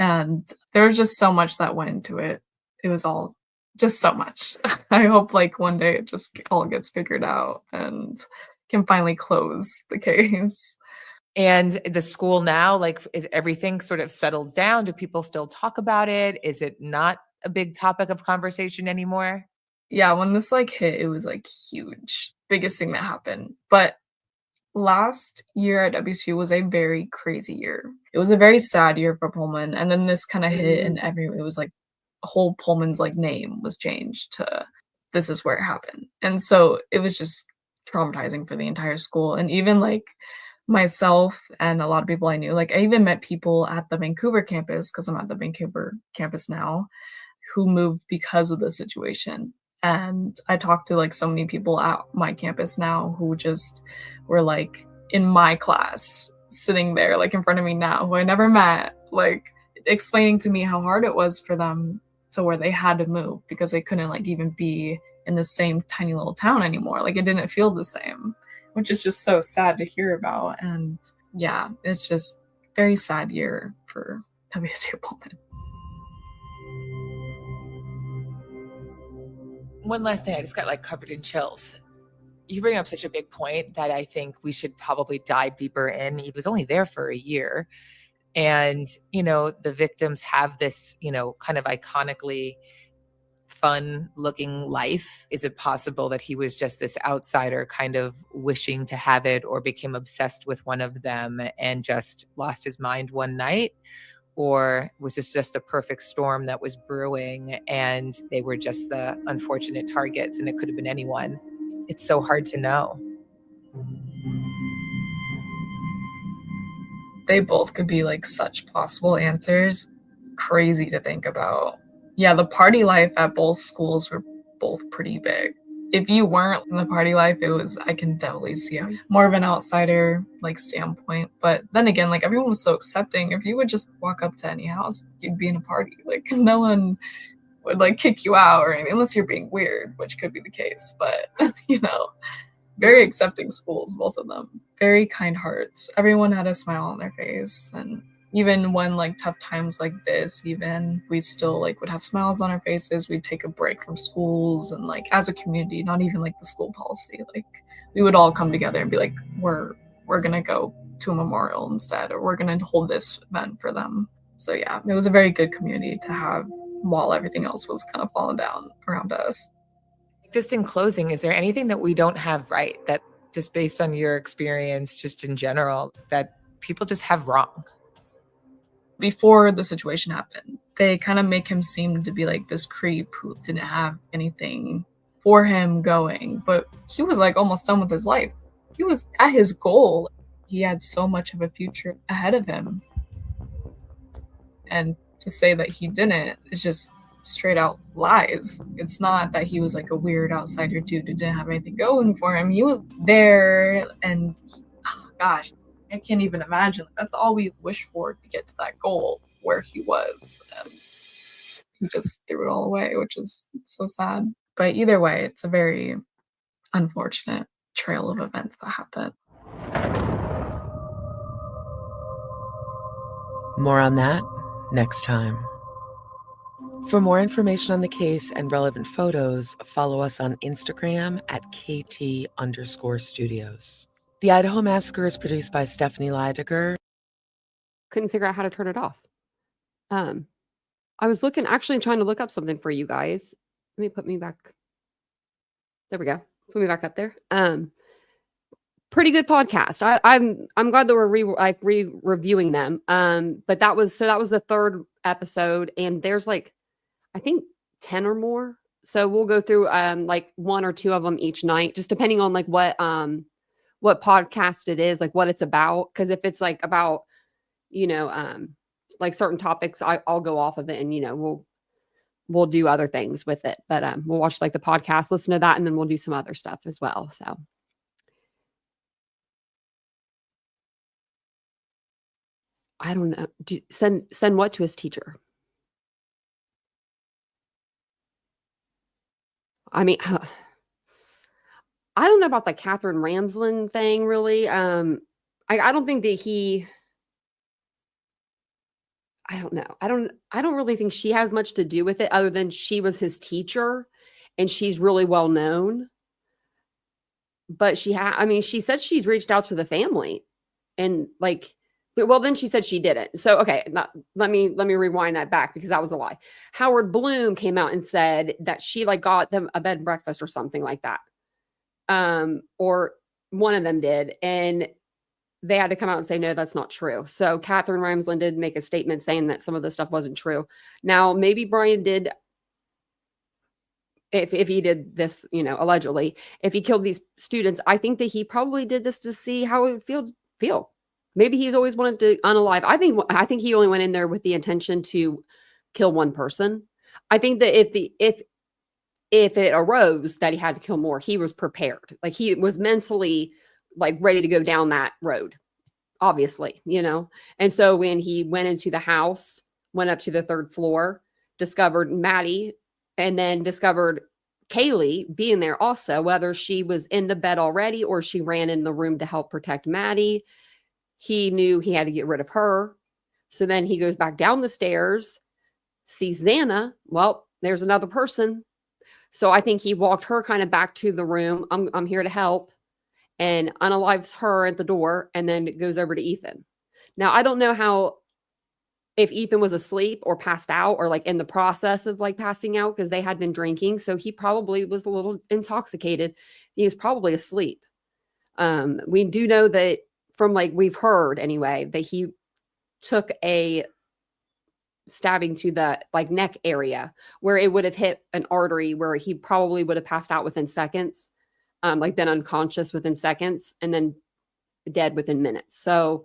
And there's just so much that went into it. It was all just so much. I hope like one day it just all gets figured out and can finally close the case. And the school now, like, is everything sort of settled down? Do people still talk about it? Is it not a big topic of conversation anymore? Yeah, when this like hit, it was like huge. Biggest thing that happened. But last year at WCU was a very crazy year. It was a very sad year for Pullman. And then this kind of hit and it was like whole Pullman's like name was changed to this is where it happened. And so it was just traumatizing for the entire school. And even like myself and a lot of people I knew, like I even met people at the Vancouver campus, because I'm at the Vancouver campus now, who moved because of the situation. And I talked to like so many people at my campus now who just were like in my class, sitting there like in front of me now, who I never met, like explaining to me how hard it was for them to where they had to move because they couldn't like even be in the same tiny little town anymore. Like it didn't feel the same, which is just so sad to hear about. And yeah, it's just very sad year for WSU Pullman. One last thing, I just got like covered in chills. You bring up such a big point that I think we should probably dive deeper in. He was only there for a year. And, the victims have this, kind of iconically fun looking life. Is it possible that he was just this outsider kind of wishing to have it, or became obsessed with one of them and just lost his mind one night? Or was this just a perfect storm that was brewing and they were just the unfortunate targets and it could have been anyone? It's so hard to know. They both could be like such possible answers. Crazy to think about. Yeah, the party life at both schools were both pretty big. If you weren't in the party life, I can definitely see more of an outsider like standpoint. But then again, like everyone was so accepting. If you would just walk up to any house, you'd be in a party. Like no one would like kick you out or anything, unless you're being weird, which could be the case. But very accepting schools, both of them. Very kind hearts. Everyone had a smile on their face. And even when like tough times like this, even we still like would have smiles on our faces. We'd take a break from schools and like as a community, not even like the school policy, like we would all come together and be like, we're gonna go to a memorial instead, or we're gonna hold this event for them. So yeah, it was a very good community to have while everything else was kind of falling down around us. Just in closing, is there anything that we don't have right, that just based on your experience, just in general, that people just have wrong? Before the situation happened, they kind of make him seem to be like this creep who didn't have anything for him going, but he was like almost done with his life. He was at his goal. He had so much of a future ahead of him. And to say that he didn't is just straight out lies. It's not that he was like a weird outsider dude who didn't have anything going for him. He was there, and gosh, I can't even imagine. That's all we wish for, to get to that goal where he was. And he just threw it all away, which is so sad. But either way, it's a very unfortunate trail of events that happened. More on that next time. For more information on the case and relevant photos, follow us on Instagram at KT_studios. The Idaho Massacre is produced by Stephanie Leidiger. Couldn't figure out how to turn it off. I was actually trying to look up something for you guys. Let me put me back. There we go. Put me back up there. Pretty good podcast. I'm glad that we're reviewing them. But that was the third episode, and there's like, I think 10 or more. So we'll go through like one or two of them each night, just depending on like what podcast it is, like what it's about. Because if it's like about, like certain topics, I'll go off of it, and we'll do other things with it. But we'll watch like the podcast, listen to that, and then we'll do some other stuff as well. So. I don't know. Send what to his teacher? I mean, I don't know about the Catherine Ramsland thing, really. I don't think that he. I don't know. I don't really think she has much to do with it, other than she was his teacher, and she's really well known. But she said she's reached out to the family, and like. Well, then she said she didn't. So, okay, let me rewind that back, because that was a lie. Howard Bloom came out and said that she like got them a bed and breakfast or something like that. Or one of them did. And they had to come out and say, no, that's not true. So Catherine Ramsland did make a statement saying that some of the stuff wasn't true. Now, maybe Brian did, if he did this, allegedly, if he killed these students, I think that he probably did this to see how it would feel. Maybe he's always wanted to unalive. I think he only went in there with the intention to kill one person. I think that if it arose that he had to kill more, he was prepared. Like he was mentally like ready to go down that road, obviously, And so when he went into the house, went up to the third floor, discovered Maddie, and then discovered Kaylee being there also, whether she was in the bed already or she ran in the room to help protect Maddie. he knew he had to get rid of her. So then he goes back down the stairs, sees Xana. Well, there's another person. So I think he walked her kind of back to the room. I'm here to help, and unalives her at the door, and then goes over to Ethan. Now, I don't know if Ethan was asleep or passed out or like in the process of like passing out, because they had been drinking. So he probably was a little intoxicated. He was probably asleep. We do know that from like we've heard anyway, that he took a stabbing to the like neck area where it would have hit an artery where he probably would have passed out within seconds, like been unconscious within seconds and then dead within minutes. So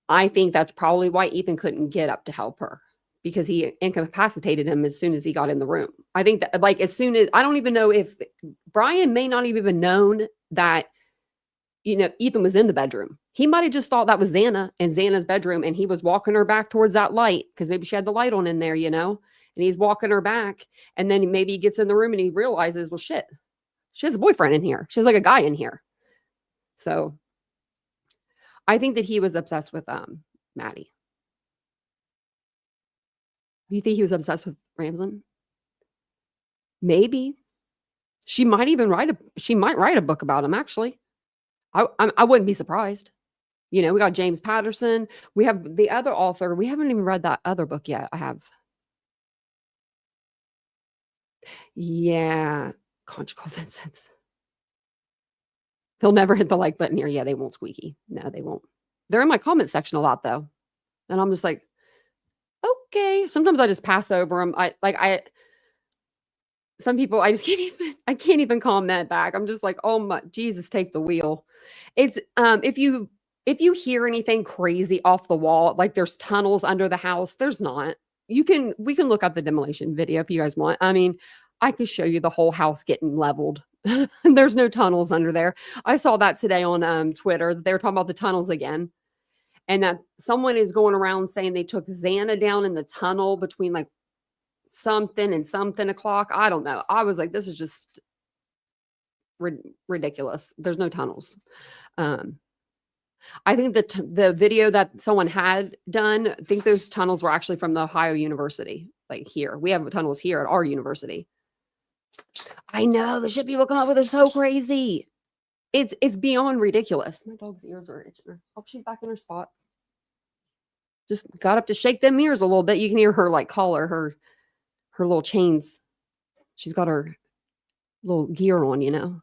I think that's probably why Ethan couldn't get up to help her, because he incapacitated him as soon as he got in the room. I think that like as soon as, I don't even know if Brian may not even known that, you know, Ethan was in the bedroom. He might have just thought that was Xana in Xana's bedroom, and he was walking her back towards that light because maybe she had the light on in there, you know, and he's walking her back. And then maybe he gets in the room and he realizes, well, shit, she has a boyfriend in here. She has like a guy in here. So I think that he was obsessed with Maddie. Do you think he was obsessed with Ramsden? Maybe. She might even write a book about him, actually. I wouldn't be surprised. You know, we got James Patterson. We have the other author. We haven't even read that other book yet. I have. Yeah. Conjugal Vincents. He'll never hit the like button here. Yeah, they won't, Squeaky. No, they won't. They're in my comment section a lot, though. And I'm just like, okay. Sometimes I just pass over them. Some people, I can't even comment back. I'm just like, oh my Jesus, take the wheel. It's if you hear anything crazy off the wall, like there's tunnels under the house, there's not. We can look up the demolition video if you guys want. I mean, I could show you the whole house getting leveled. There's no tunnels under there. I saw that today on Twitter. They were talking about the tunnels again. And that someone is going around saying they took Xana down in the tunnel between like something and something o'clock. I don't know. I was like, this is just ridiculous. There's no tunnels. I think the video that someone had done, I think those tunnels were actually from the Ohio University. Like here, we have tunnels here at our university. I know the shit people come up with is so crazy. It's beyond ridiculous. My dog's ears are itching. Hope she's back in her spot. Just got up to shake them ears a little bit. You can hear her like collar her little chains. She's got her little gear on, you know.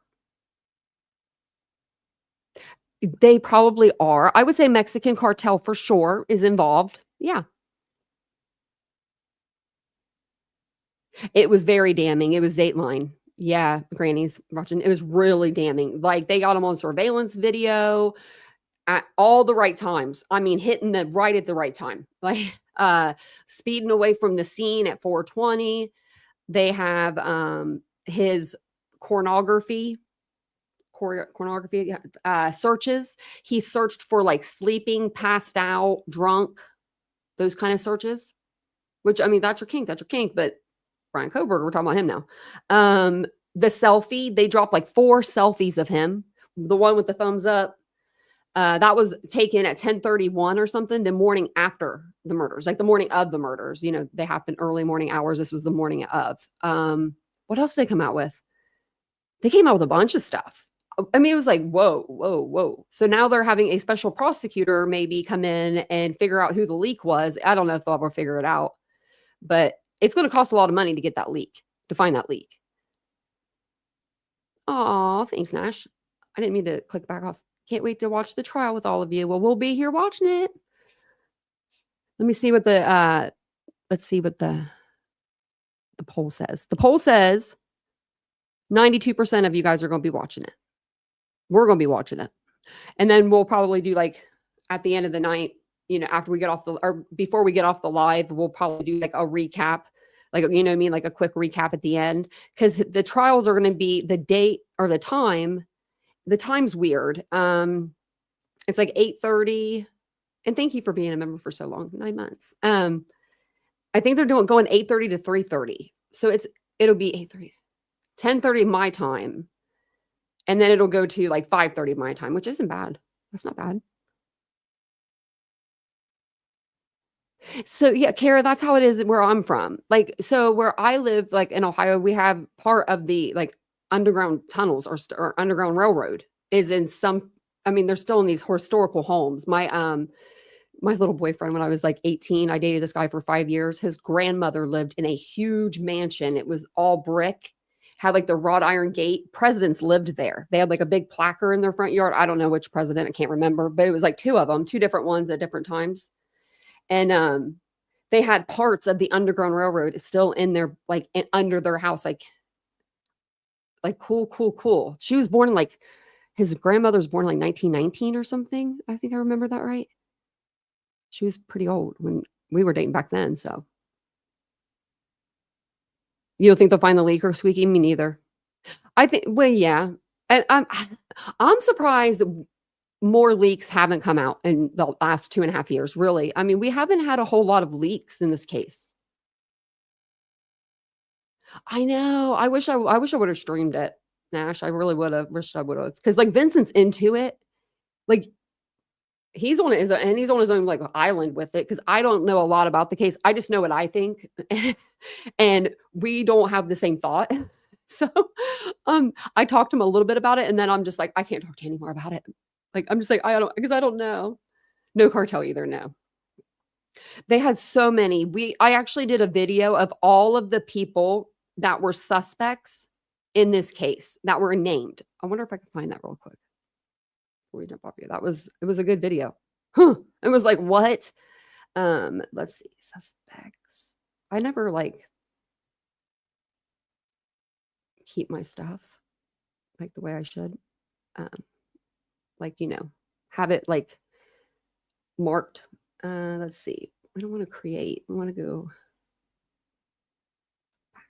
They probably are. I would say Mexican cartel for sure is involved. Yeah. It was very damning. It was Dateline. Yeah, Granny's watching. It was really damning. Like they got him on surveillance video at all the right times. I mean, hitting the right at the right time. Like speeding away from the scene at 420. They have his pornography searches. He searched for like sleeping, passed out, drunk, those kind of searches. Which I mean, that's your kink. But Brian Koberger, we're talking about him now. The selfie, they dropped like 4 selfies of him. The one with the thumbs up, that was taken at 10:31 or something, the morning after the murders, like the morning of the murders. You know, they happened early morning hours. This was the morning of. What else did they come out with? They came out with a bunch of stuff. I mean, it was like, whoa. So now they're having a special prosecutor maybe come in and figure out who the leak was. I don't know if they'll ever figure it out, but it's going to cost a lot of money to get that leak, to find that leak. Oh, thanks, Nash. I didn't mean to click back off. Can't wait to watch the trial with all of you. Well, we'll be here watching it. Let me see what the poll says. The poll says 92% of you guys are going to be watching it. We're going to be watching it. And then we'll probably do like at the end of the night, you know, after we get off or before we get off the live, we'll probably do like a recap, like, you know what I mean? Like a quick recap at the end, because the trials are going to be the date or the time. The time's weird. It's like 8:30. And thank you for being a member for so long, 9 months. I think they're going 8:30 to 3:30. So it'll be 8:30, 10:30 my time. And then it'll go to like 5:30 my time, which isn't bad. That's not bad. So yeah, Kara, that's how it is where I'm from. Like, so where I live, like in Ohio, we have part of the like underground tunnels or underground railroad is in some. I mean, they're still in these historical homes. My little boyfriend, when I was like 18, I dated this guy for 5 years. His grandmother lived in a huge mansion. It was all brick, had like the wrought iron gate. Presidents lived there. They had like a big placard in their front yard. I don't know which president, I can't remember, but it was like two of them, two different ones at different times. And they had parts of the Underground Railroad still in their like under their house, like cool. She was born in like his grandmother's born in like 1919 or something. I think I remember that right. She was pretty old when we were dating back then. So you don't think they'll find the leaker squeaky? Me neither. I think. Well, yeah. And I'm surprised that more leaks haven't come out in the last 2.5 years. Really, I mean, we haven't had a whole lot of leaks in this case. I know. I wish I would have streamed it, Nash. I really would have. Wished I would have, because like Vincent's into it. Like he's on his own like island with it, because I don't know a lot about the case. I just know what I think, and we don't have the same thought. So, I talked to him a little bit about it, and then I'm just like, I can't talk to you anymore about it. Like I'm just like I don't know. No cartel either. No. They had so many. I actually did a video of all of the people that were suspects in this case that were named. I wonder if I can find that real quick before we jump off here. It was a good video. It was like, what? Let's see. Suspects. I never like keep my stuff like the way I should. Like, have it like marked. Let's see. I don't want to create. I want to go back.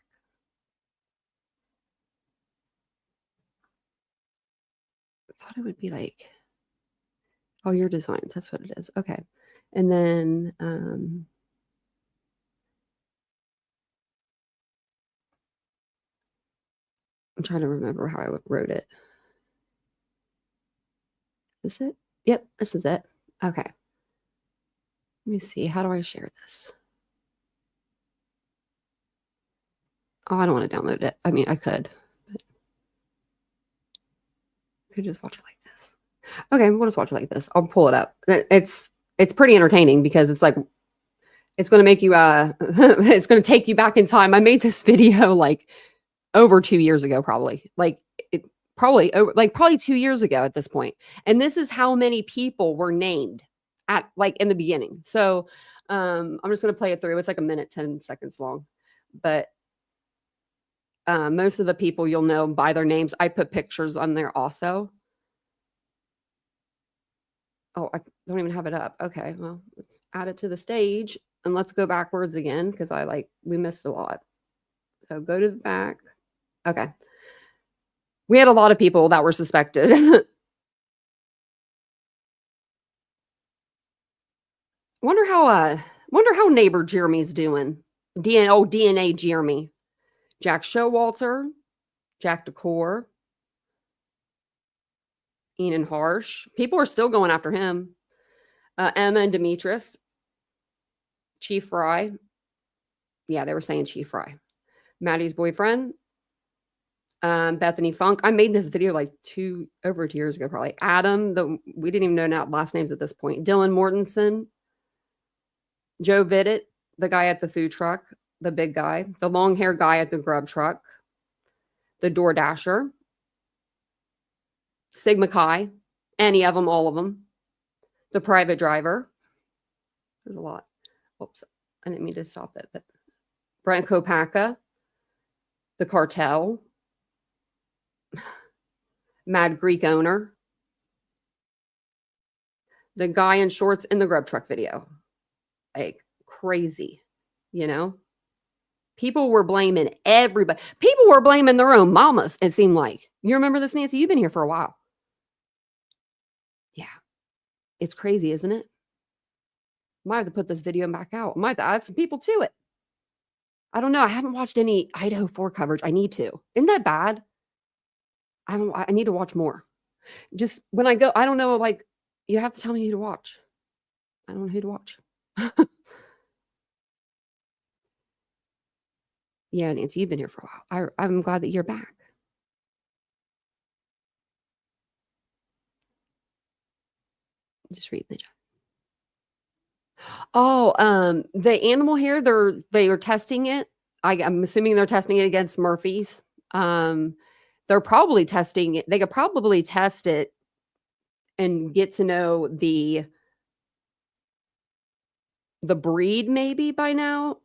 I thought it would be like, oh, your designs. That's what it is. Okay. And then I'm trying to remember how I wrote it. Is this it? Yep, this is it. Okay. Let me see. How do I share this? Oh, I don't want to download it. I mean, I could, but I could just watch it like this. Okay, we'll just watch it like this. I'll pull it up. It's pretty entertaining because it's like, it's going to make you, it's going to take you back in time. I made this video like over 2 years ago, probably. Probably 2 years ago at this point. And this is how many people were named at like in the beginning. So I'm just going to play it through. It's like a minute, 10 seconds long, but most of the people you'll know by their names. I put pictures on there also. Oh, I don't even have it up. Okay, well, let's add it to the stage and let's go backwards again because we missed a lot. So go to the back. Okay. We had a lot of people that were suspected. Wonder how neighbor Jeremy's doing. DNA Jeremy. Jack Showalter, Jack Decor, Enan Harsh. People are still going after him. Emma and Demetrius. Chief Fry. Yeah, they were saying Chief Fry. Maddie's boyfriend. Bethany Funk. I made this video like over 2 years ago, probably. Adam, we didn't even know last names at this point. Dylan Mortensen. Joe Vidit, the guy at the food truck, the big guy. The long hair guy at the grub truck. The door dasher. Sig Mackay. Any of them, all of them. The private driver. There's a lot. Oops, I didn't mean to stop it. But Brent Kopaka. The cartel. Mad Greek owner. The guy in shorts in the grub truck video. Like crazy, People were blaming everybody. People were blaming their own mamas, it seemed like. You remember this, Nancy? You've been here for a while. Yeah. It's crazy, isn't it? Might have to put this video back out. Might have to add some people to it. I don't know. I haven't watched any Idaho 4 coverage. I need to. Isn't that bad? I need to watch more. Just when I go, I don't know, you have to tell me who to watch. I don't know who to watch. Yeah, Nancy, you've been here for a while. I'm glad that you're back. Just read the chat. Oh, the animal hair, they are testing it. I'm assuming they're testing it against Murphy's. They're probably testing it. They could probably test it and get to know the breed maybe by now.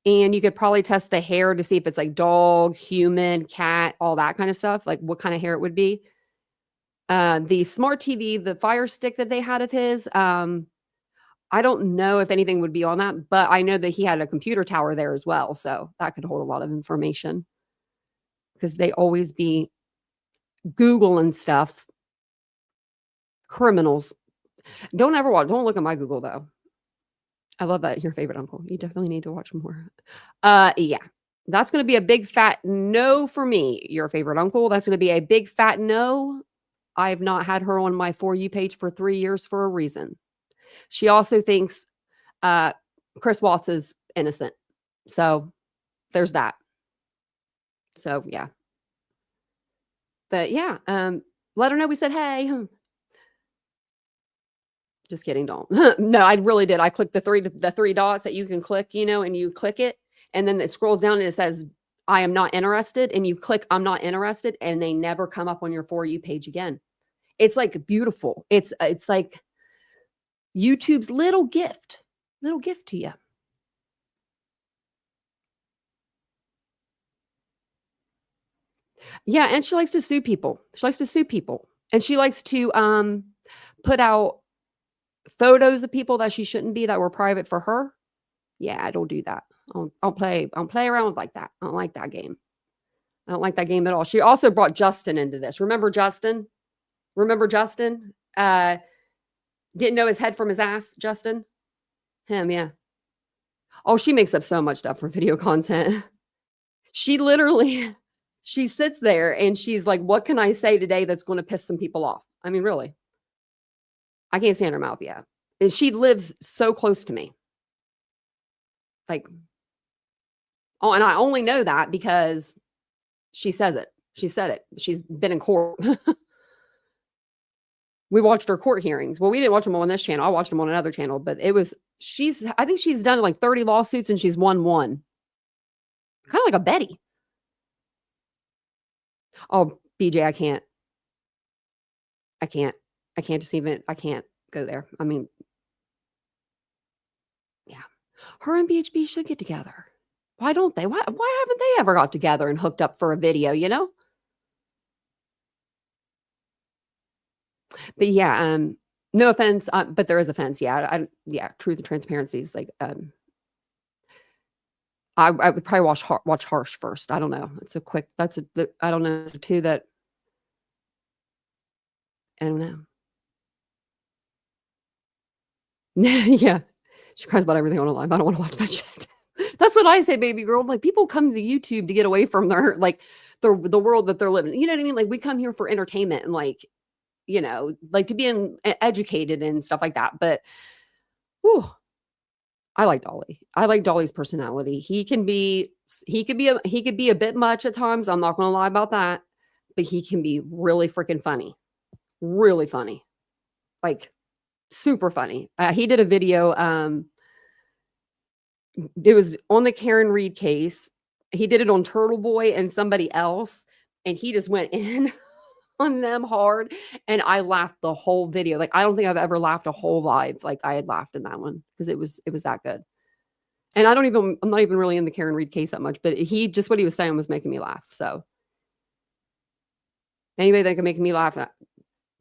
And you could probably test the hair to see if it's like dog, human, cat, all that kind of stuff, like what kind of hair it would be. The smart TV, the Fire Stick that they had of his, I don't know if anything would be on that, but I know that he had a computer tower there as well. So that could hold a lot of information because they always be Googling stuff. Criminals. Don't look at my Google though. I love that. Your favorite uncle. You definitely need to watch more. Yeah. That's going to be a big fat no for me. Your favorite uncle. That's going to be a big fat no. I've not had her on my For You page for 3 years for a reason. She also thinks Chris Watts is innocent. So there's that. So yeah. But yeah, let her know we said hey. Just kidding, don't. No, I really did. I clicked the three dots that you can click, and you click it, and then it scrolls down and it says, I am not interested. And you click, I'm not interested, and they never come up on your For You page again. It's like beautiful. It's like YouTube's little gift to you. Yeah, and she likes to sue people. And she likes to put out photos of people that she shouldn't be that were private for her. Yeah, I don't do that. I don't play around like that. I don't like that game. I don't like that game at all. She also brought Justin into this. Remember Justin? Didn't know his head from his ass, Justin? Him, yeah. Oh, she makes up so much stuff for video content. She sits there and she's like, what can I say today that's going to piss some people off? I mean, really. I can't stand her mouth yet. And she lives so close to me. Like, oh, and I only know that because she says it. She said it. She's been in court. We watched her court hearings. Well, we didn't watch them on this channel. I watched them on another channel, but I think she's done like 30 lawsuits and she's won one. Kind of like a Betty. Oh, BJ, I can't go there. I mean, yeah. Her and BHB should get together. Why don't they? Why haven't they ever got together and hooked up for a video, But yeah, no offense, but there is offense. Yeah, truth and transparency is like, I would probably watch Harsh first. I don't know. I don't know. It's a two that, I don't know. Yeah, she cries about everything on live. I don't want to watch that shit. That's what I say, baby girl. Like, people come to YouTube to get away from their the world that they're living. You know what I mean? Like, we come here for entertainment and like to be educated and stuff like that. But, whew, I like Dolly. I like Dolly's personality. He could be a bit much at times. I'm not going to lie about that. But he can be really freaking funny. Really funny. Like, super funny. He did a video. It was on the Karen Reed case. He did it on Turtle Boy and somebody else. And he just went in on them hard. And I laughed the whole video. Like, I don't think I've ever laughed a whole live like I had laughed in that one because it was that good. And I'm not even really in the Karen Reed case that much, but what he was saying was making me laugh. So anybody that can make me laugh,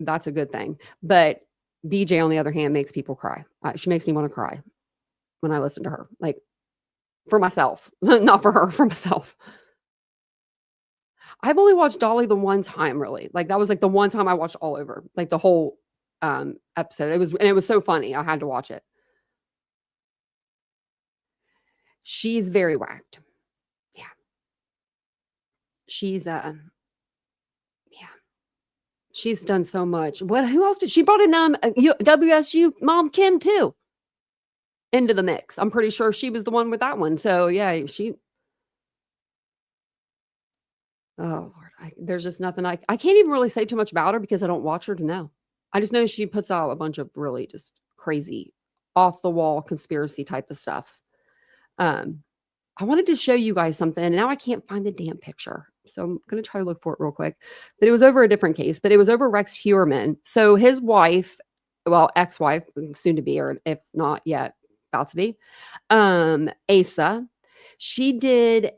that's a good thing. But BJ, on the other hand, makes people cry. She makes me want to cry when I listen to her, like, for myself, not for her, for myself. I've only watched Dolly the one time, really. Like, that was like the one time I watched all over, like the whole episode. It was so funny. I had to watch it. She's very whacked. Yeah. She's she's done so much. Who else did she brought in WSU Mom Kim too? into the mix. I'm pretty sure she was the one with that one. So yeah, oh Lord, there's just nothing I can't even really say too much about her because I don't watch her to know. I just know she puts out a bunch of really just crazy, off the wall conspiracy type of stuff. I wanted to show you guys something, and now I can't find the damn picture. So I'm going to try to look for it real quick. But it was over a different case, but it was over Rex Heuermann. So his wife, well, ex-wife, soon to be, or if not yet, about to be, Asa, she did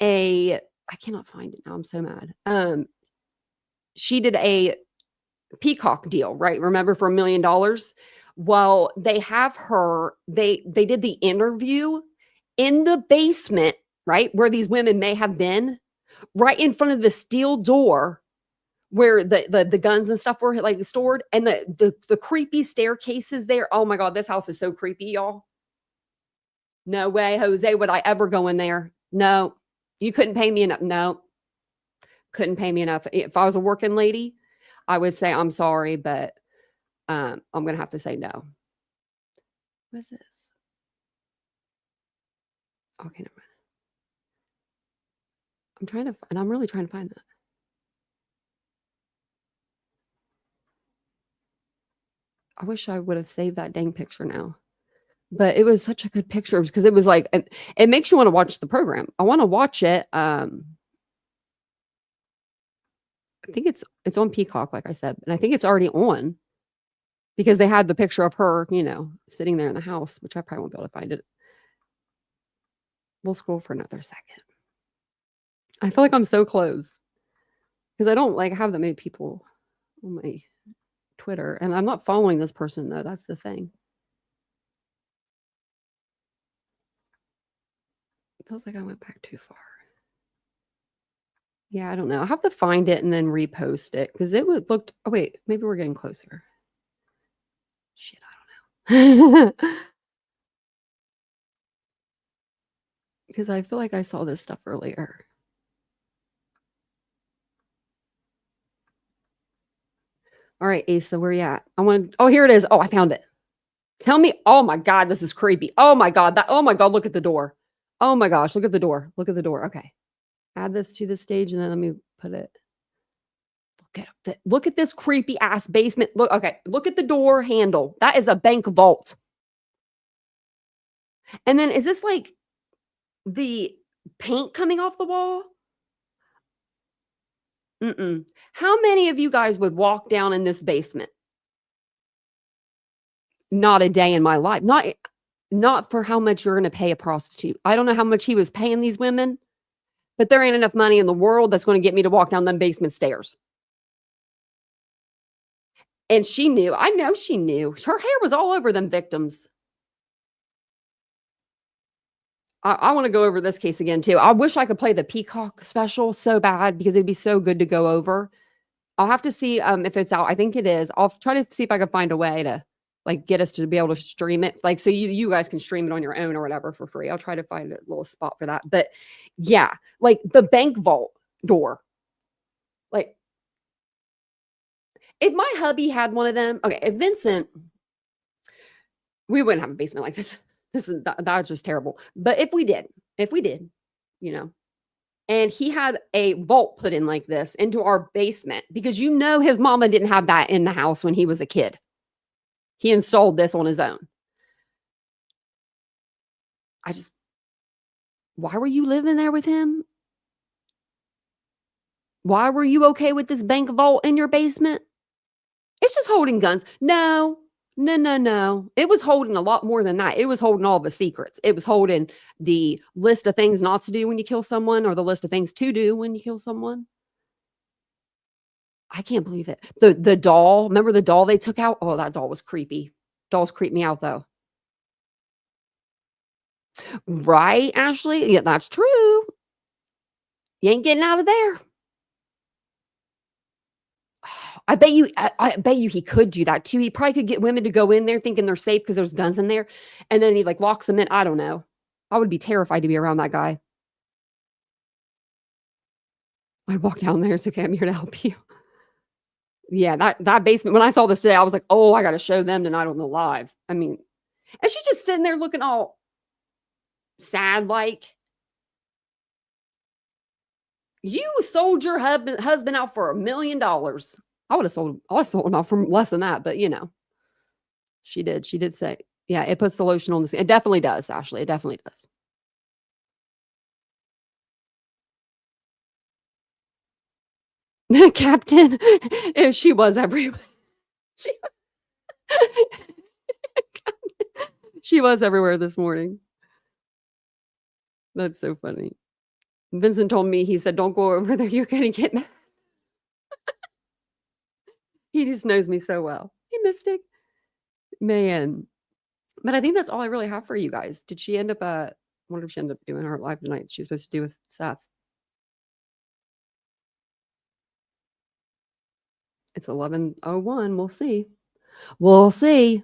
I cannot find it now. I'm so mad. She did a Peacock deal, right? Remember, for $1 million? Well, they have her, they did the interview in the basement, right? Where these women may have been, right in front of the steel door where the guns and stuff were like stored, and the creepy staircases there. Oh my God, this house is so creepy, y'all. No way, Jose, would I ever go in there? No, you couldn't pay me enough. No, couldn't pay me enough. If I was a working lady, I would say, I'm sorry, but I'm going to have to say no. What is this? Okay, never mind. I'm really trying to find that. I wish I would have saved that dang picture now. But it was such a good picture because it was like, it makes you want to watch the program. I want to watch it. I think it's on Peacock, like I said, and I think it's already on because they had the picture of her, sitting there in the house, which I probably won't be able to find it. We'll scroll for another second. I feel like I'm so close because I don't have that many people on my Twitter, and I'm not following this person though. That's the thing. It feels like I went back too far. Yeah, I don't know. I'll have to find it and then repost it because it looked. Oh wait, maybe we're getting closer. Shit, I don't know. Because I feel like I saw this stuff earlier. All right, Asa, where you at? Oh, here it is. Oh, I found it. Tell me. Oh my God, this is creepy. Oh my God. Oh my God, look at the door. Oh my gosh, look at the door. Look at the door. Okay. Add this to the stage and then let me put it. Look at this creepy ass basement. Look, okay. Look at the door handle. That is a bank vault. And then is this like the paint coming off the wall? How many of you guys would walk down in this basement? Not a day in my life. Not for how much you're going to pay a prostitute. I don't know how much he was paying these women, but there ain't enough money in the world that's going to get me to walk down them basement stairs. And she knew. I know she knew. Her hair was all over them victims. I want to go over this case again, too. I wish I could play the Peacock special so bad because it'd be so good to go over. I'll have to see if it's out. I think it is. I'll try to see if I can find a way to get us to be able to stream it. So you guys can stream it on your own or whatever for free. I'll try to find a little spot for that. But yeah, the bank vault door. If my hubby had one of them, okay, if Vincent, we wouldn't have a basement like this. That's just terrible. But if we did, and he had a vault put in like this into our basement, because his mama didn't have that in the house when he was a kid. He installed this on his own. Why were you living there with him? Why were you okay with this bank vault in your basement? It's just holding guns. No. It was holding a lot more than that. It was holding all the secrets. It was holding the list of things not to do when you kill someone or the list of things to do when you kill someone. I can't believe it. The doll, remember the doll they took out? Oh, that doll was creepy. Dolls creep me out though. Right, Ashley? Yeah, that's true. You ain't getting out of there. I bet you he could do that too. He probably could get women to go in there thinking they're safe because there's guns in there. And then he locks them in. I don't know. I would be terrified to be around that guy. I'd walk down there. It's okay. I'm here to help you. Yeah, that basement. When I saw this today, I was like, oh, I got to show them tonight on the live. I mean, And she's just sitting there looking all sad like, you sold your husband out for $1 million. I would have sold him out for less than that, but she did. She did say, yeah, it puts the lotion on the skin. It definitely does, Ashley. It definitely does. Captain, she was everywhere. She was everywhere this morning. That's so funny. Vincent told me, he said, don't go over there. You're going to get mad. He just knows me so well. Hey, Mystic. Man. But I think that's all I really have for you guys. Did she end up, I wonder if she ended up doing her live tonight. She was supposed to do with Seth. It's 11:01. We'll see. We'll see.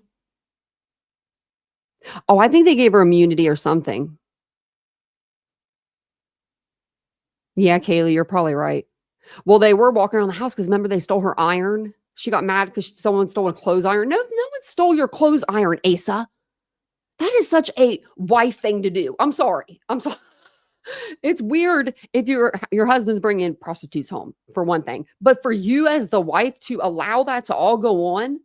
Oh, I think they gave her immunity or something. Yeah, Kaylee, you're probably right. Well, they were walking around the house because remember they stole her iron? She got mad because someone stole a clothes iron. No one stole your clothes iron, Asa. That is such a wife thing to do. I'm sorry. It's weird if your husband's bringing prostitutes home, for one thing. But for you as the wife to allow that to all go on,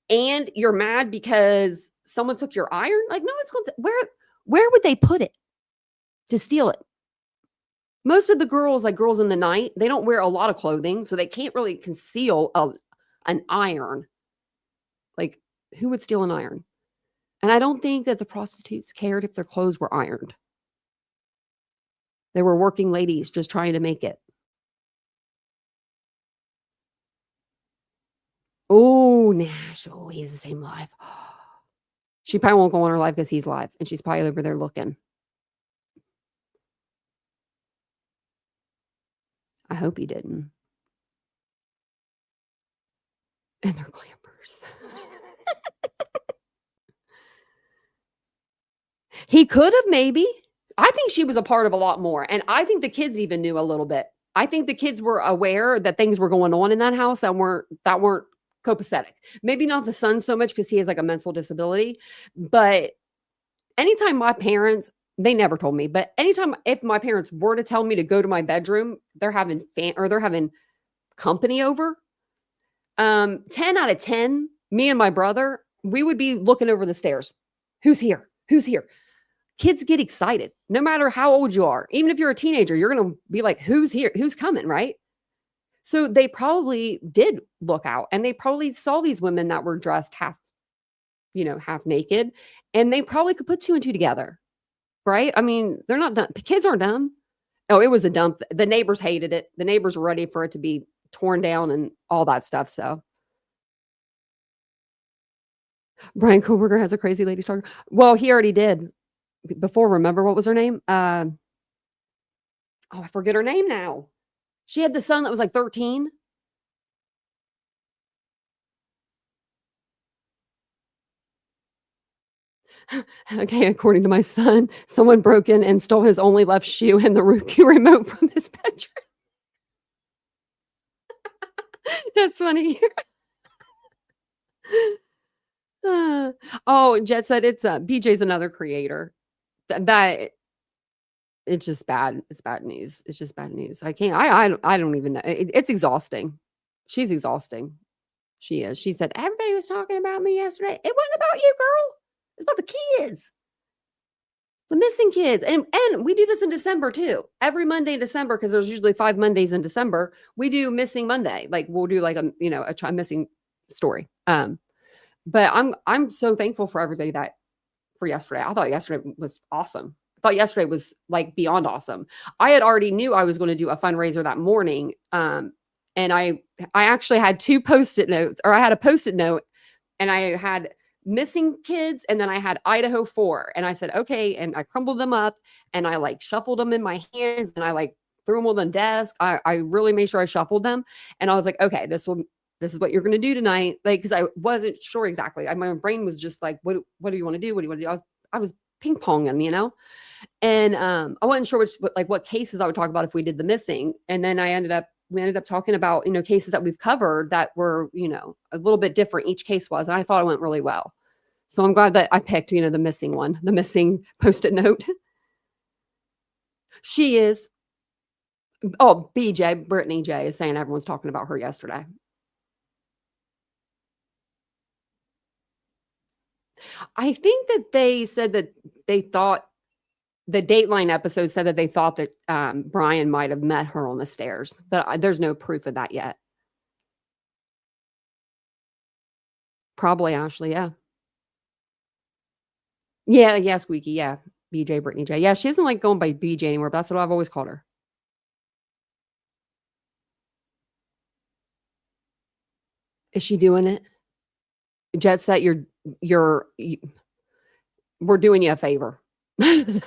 and you're mad because someone took your iron? Like, no one's going to... Where would they put it to steal it? Most of the girls, like girls in the night, they don't wear a lot of clothing, so they can't really conceal an iron. Like, who would steal an iron? And I don't think that the prostitutes cared if their clothes were ironed. They were working ladies just trying to make it. Oh, Nash. Oh, he has the same life. She probably won't go on her live because he's live, and she's probably over there looking. I hope he didn't. And they're clampers. He could have maybe. I think she was a part of a lot more. And I think the kids even knew a little bit. I think the kids were aware that things were going on in that house that weren't copacetic. Maybe not the son so much because he has like a mental disability. But anytime my parents, they never told me, but anytime if my parents were to tell me to go to my bedroom, they're having company over. 10 out of 10, me and my brother, we would be looking over the stairs. Who's here? Who's here? Kids get excited no matter how old you are. Even if you're a teenager, you're going to be like, who's here? Who's coming? Right? So they probably did look out, and they probably saw these women that were dressed half naked, and they probably could put 2 and 2 together. Right? I mean, they're not dumb. The kids aren't dumb. Oh, it was a dump. The neighbors hated it. The neighbors were ready for it to be torn down and all that stuff. So Brian Koberger has a crazy lady stalker. Well, he already did before. Remember what was her name? I forget her name now. She had the son that was like 13. Okay, according to my son, someone broke in and stole his only left shoe and the Roku remote from his bedroom. That's funny. Jet said it's BJ's another creator. That it's just bad. It's bad news. It's just bad news. I can't. I don't even know. It's exhausting. She's exhausting. She is. She said everybody was talking about me yesterday. It wasn't about you, girl. It's about the kids. The missing kids. And we do this in December too. Every Monday in December, because there's usually 5 Mondays in December, we do Missing Monday. Like we'll do like a missing story. But I'm so thankful for everybody for yesterday. I thought yesterday was awesome. I thought yesterday was like beyond awesome. I had already knew I was going to do a fundraiser that morning. And I actually had 2 Post-it notes, or I had a Post-it note, and I had missing kids, and then I had Idaho 4, and I said okay, and I crumbled them up, and I like shuffled them in my hands, and I like threw them on the desk. I really made sure I shuffled them, and I was like, okay, this is what you're going to do tonight, like, because I wasn't sure exactly. My brain was just like, what do you want to do? What do you want to do? I was ping ponging, and I wasn't sure what cases I would talk about if we did the missing, and then we ended up talking about, cases that we've covered that were, a little bit different. Each case was, and I thought it went really well. So I'm glad that I picked, the missing one, the missing Post-it note. She is. Oh, BJ, Brittany J is saying everyone's talking about her yesterday. I think that they said that they thought the Dateline episode said that they thought that Brian might have met her on the stairs, but there's no proof of that yet. Probably Ashley, yeah. Yeah, Squeaky, yeah. BJ, Brittany J. Yeah, she doesn't like going by BJ anymore, but that's what I've always called her. Is she doing it? Jet Set, we're doing you a favor. I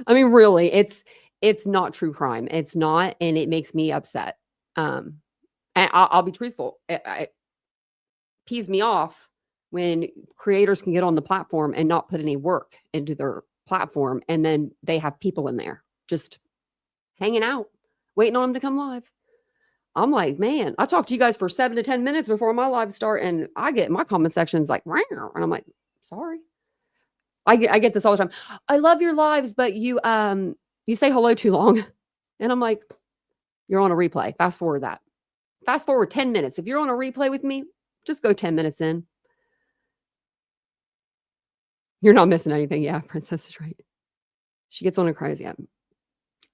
mean, really, it's not true crime. It's not, and it makes me upset. And I'll be truthful. It pees me off when creators can get on the platform and not put any work into their platform, and then they have people in there just hanging out, waiting on them to come live. I'm like, man, I talk to you guys for 7 to 10 minutes before my live start, and I get my comment sections like, and I'm like, sorry. I get this all the time. I love your lives, but you say hello too long. And I'm like, you're on a replay. Fast forward that. Fast forward 10 minutes. If you're on a replay with me, just go 10 minutes in. You're not missing anything. Yeah, Princess is right. She gets on and cries. Yeah.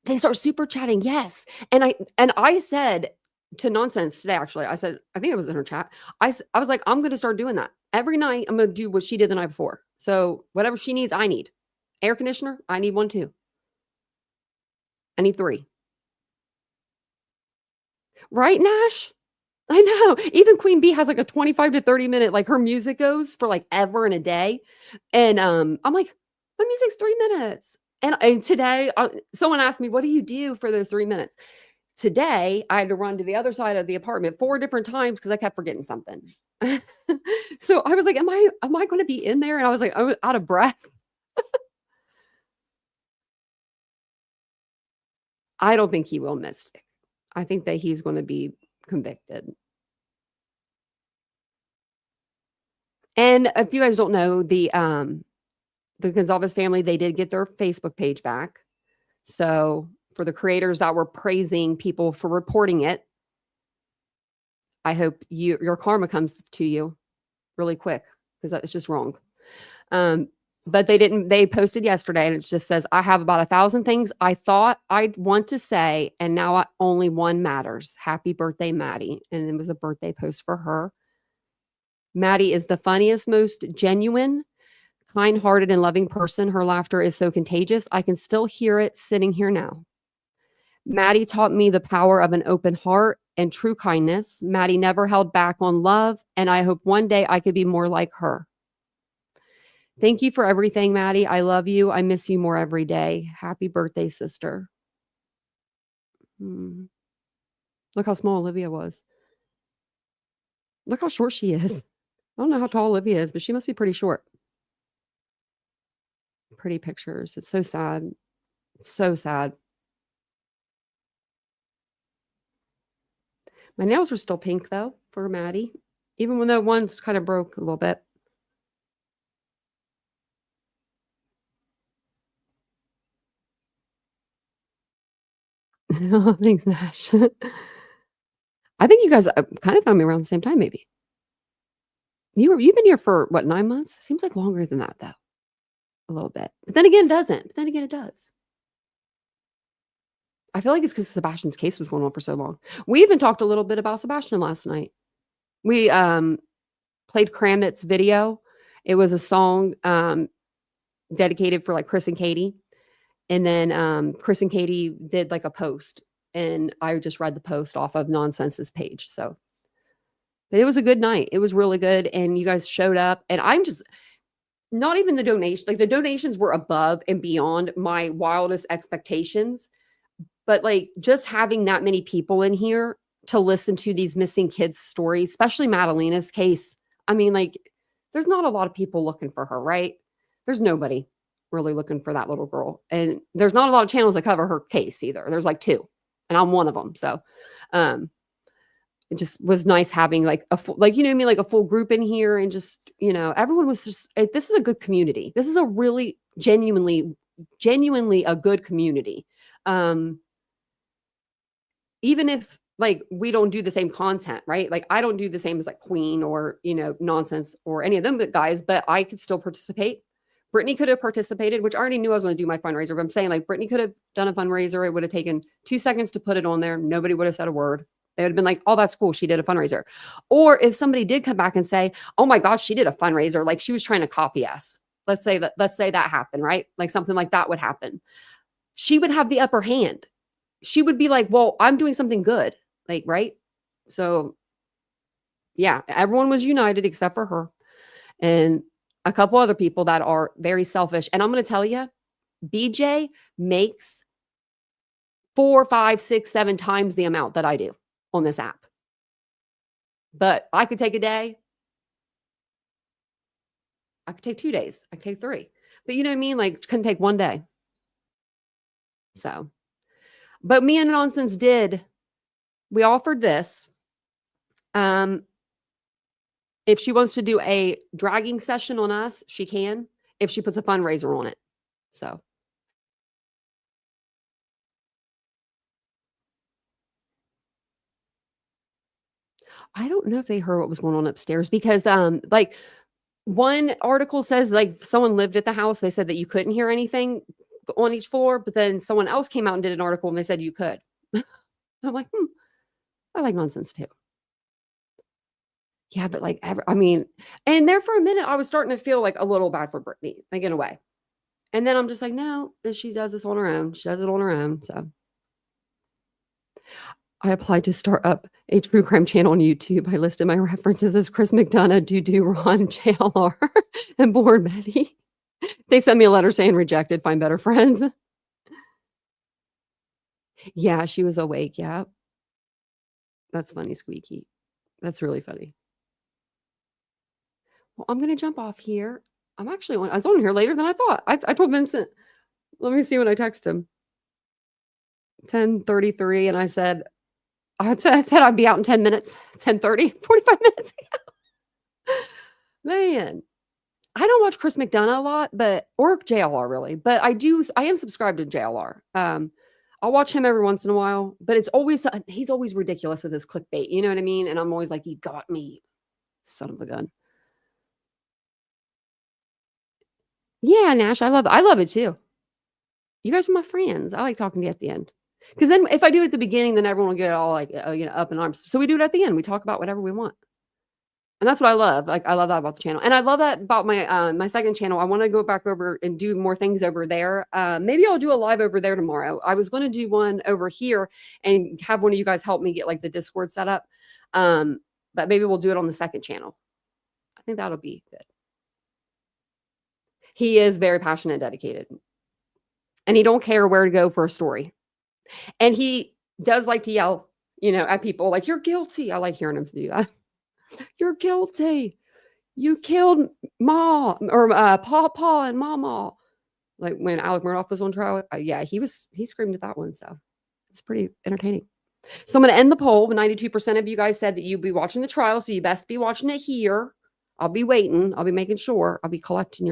They start super chatting. Yes. And I said to Nonsense today, actually, I said, I think it was in her chat. I was like, I'm going to start doing that. Every night, I'm going to do what she did the night before. So whatever she needs, I need. Air conditioner, I need one too. I need 3. Right, Nash? I know. Even Queen Bee has like a 25 to 30 minute, like her music goes for like ever in a day. And I'm like, my music's 3 minutes. And today, someone asked me, what do you do for those 3 minutes? Today, I had to run to the other side of the apartment 4 different times because I kept forgetting something. So I was like, am I going to be in there? And I was like, I was out of breath. I don't think he will Mystic. I think that he's going to be convicted. And if you guys don't know, the Gonzalez family, they did get their Facebook page back. So for the creators that were praising people for reporting it, I hope your karma comes to you really quick, because it's just wrong. But they posted yesterday, and it just says, I have about 1,000 things I thought I'd want to say, and now only one matters. Happy birthday, Maddie. And it was a birthday post for her. Maddie is the funniest, most genuine, kind-hearted, and loving person. Her laughter is so contagious. I can still hear it sitting here now. Maddie taught me the power of an open heart and true kindness. Maddie never held back on love, and I hope one day I could be more like her. Thank you for everything, Maddie. I love you. I miss you more every day. Happy birthday, sister. Look how small Olivia was. Look how short she is. I don't know how tall Olivia is, but she must be pretty short. Pretty pictures. It's so sad. So sad. My nails are still pink, though, for Maddie, even though one's kind of broke a little bit. Thanks, Nash. I think you guys kind of found me around the same time, maybe. You've been here for, what, 9 months? Seems like longer than that, though. A little bit. But then again, it doesn't. But then again, it does. I feel like it's because Sebastian's case was going on for so long. We even talked a little bit about Sebastian last night. We played Kramit's video. It was a song dedicated for like Chris and Katie. And then Chris and Katie did like a post, and I just read the post off of Nonsense's page. So, but it was a good night. It was really good. And you guys showed up, and I'm just not even the donation. Like the donations were above and beyond my wildest expectations. But like just having that many people in here to listen to these missing kids' stories, especially Madalena's case. I mean, like there's not a lot of people looking for her, right? There's nobody really looking for that little girl. And there's not a lot of channels that cover her case either. There's like 2, and I'm one of them. So it just was nice having like a full, like, you know what I mean? Like a full group in here, and just, you know, everyone was just, this is a good community. This is a really genuinely a good community. Even if like we don't do the same content, right? Like I don't do the same as like Queen or, you know, Nonsense or any of them guys, but I could still participate. Brittany could have participated, which I already knew I was going to do my fundraiser, but I'm saying like Brittany could have done a fundraiser. It would have taken 2 seconds to put it on there. Nobody would have said a word. They would have been like, oh, that's cool. She did a fundraiser. Or if somebody did come back and say, oh my gosh, she did a fundraiser. Like she was trying to copy us. Let's say that happened, right? Like something like that would happen. She would have the upper hand. She would be like, well, I'm doing something good. Like, right? So yeah, everyone was united except for her. And a couple other people that are very selfish. And I'm going to tell you, BJ makes 4, 5, 6, 7 times the amount that I do on this app. But I could take a day. I could take 2 days. I could take 3. But you know what I mean? Like, couldn't take 1 day. So, but me and Nonsense we offered this. If she wants to do a dragging session on us, she can, if she puts a fundraiser on it. So. I don't know if they heard what was going on upstairs because, like, one article says like someone lived at the house. They said that you couldn't hear anything on each floor, but then someone else came out and did an article and they said you could. I'm like, I like Nonsense too. Yeah, but like, and there for a minute, I was starting to feel like a little bad for Brittany, like in a way. And then I'm just like, no, she does this on her own. She does it on her own. So I applied to start up a true crime channel on YouTube. I listed my references as Chris McDonough, Dudu, Ron, JLR, and Born Betty. They sent me a letter saying rejected, find better friends. Yeah, she was awake. Yeah. That's funny, Squeaky. That's really funny. Well, I'm going to jump off here. I was on here later than I thought. I told Vincent, let me see when I text him. 10:33, and I said I'd be out in 10 minutes. 10:30, 45 minutes. Man, I don't watch Chris McDonough a lot, or JLR really, but I am subscribed to JLR. I'll watch him every once in a while, but he's always ridiculous with his clickbait. You know what I mean? And I'm always like, you got me, son of a gun. Yeah, Nash, I love it too. You guys are my friends. I like talking to you at the end. Because then if I do it at the beginning, then everyone will get all like, up in arms. So we do it at the end. We talk about whatever we want. And that's what I love. Like, I love that about the channel. And I love that about my second channel. I want to go back over and do more things over there. Maybe I'll do a live over there tomorrow. I was going to do one over here and have one of you guys help me get like the Discord set up. But maybe we'll do it on the second channel. I think that'll be good. He is very passionate and dedicated. And he don't care where to go for a story. And he does like to yell, at people like, you're guilty. I like hearing him do that. You're guilty. You killed Ma or Papa and Mama. Like when Alec Murdoch was on trial. Yeah, he screamed at that one. So it's pretty entertaining. So I'm going to end the poll. 92% of you guys said that you'd be watching the trial. So you best be watching it here. I'll be waiting. I'll be making sure. I'll be collecting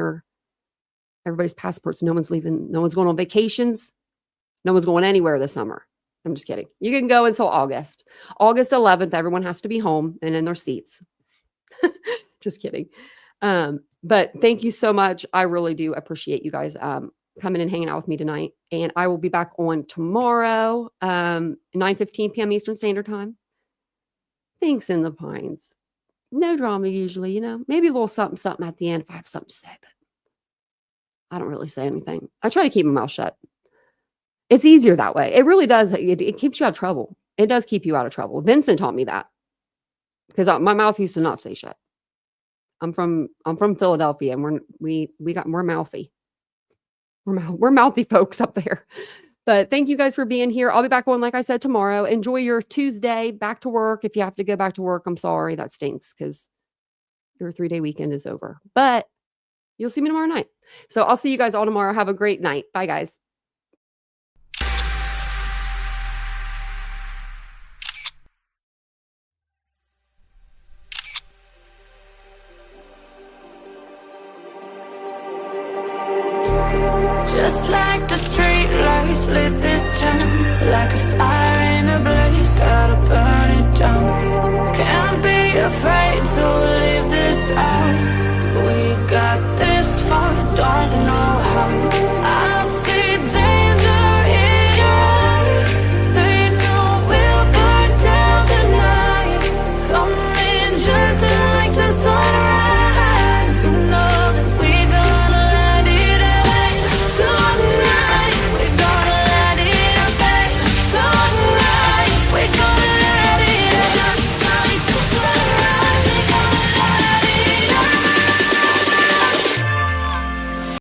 everybody's passports. No one's leaving. No one's going on vacations. No one's going anywhere this summer. I'm just kidding. You can go until August. August 11th, everyone has to be home and in their seats. Just kidding. But thank you so much. I really do appreciate you guys coming and hanging out with me tonight. And I will be back on tomorrow, 9:15 p.m. Eastern Standard Time. Thanks in the Pines. No drama usually, Maybe a little something, something at the end if I have something to say. But I don't really say anything. I try to keep my mouth shut. It's easier that way. It really does. It keeps you out of trouble. It does keep you out of trouble. Vincent taught me that because my mouth used to not stay shut. I'm from Philadelphia, and we're mouthy. We're mouthy folks up there. But thank you guys for being here. I'll be back on, like I said, tomorrow. Enjoy your Tuesday. Back to work. If you have to go back to work, I'm sorry. That stinks because your 3-day weekend is over. But you'll see me tomorrow night. So I'll see you guys all tomorrow. Have a great night. Bye, guys. Just like the street lights lit this town, like a fire in a blaze, gotta burn it down. Can't be afraid to leave this out.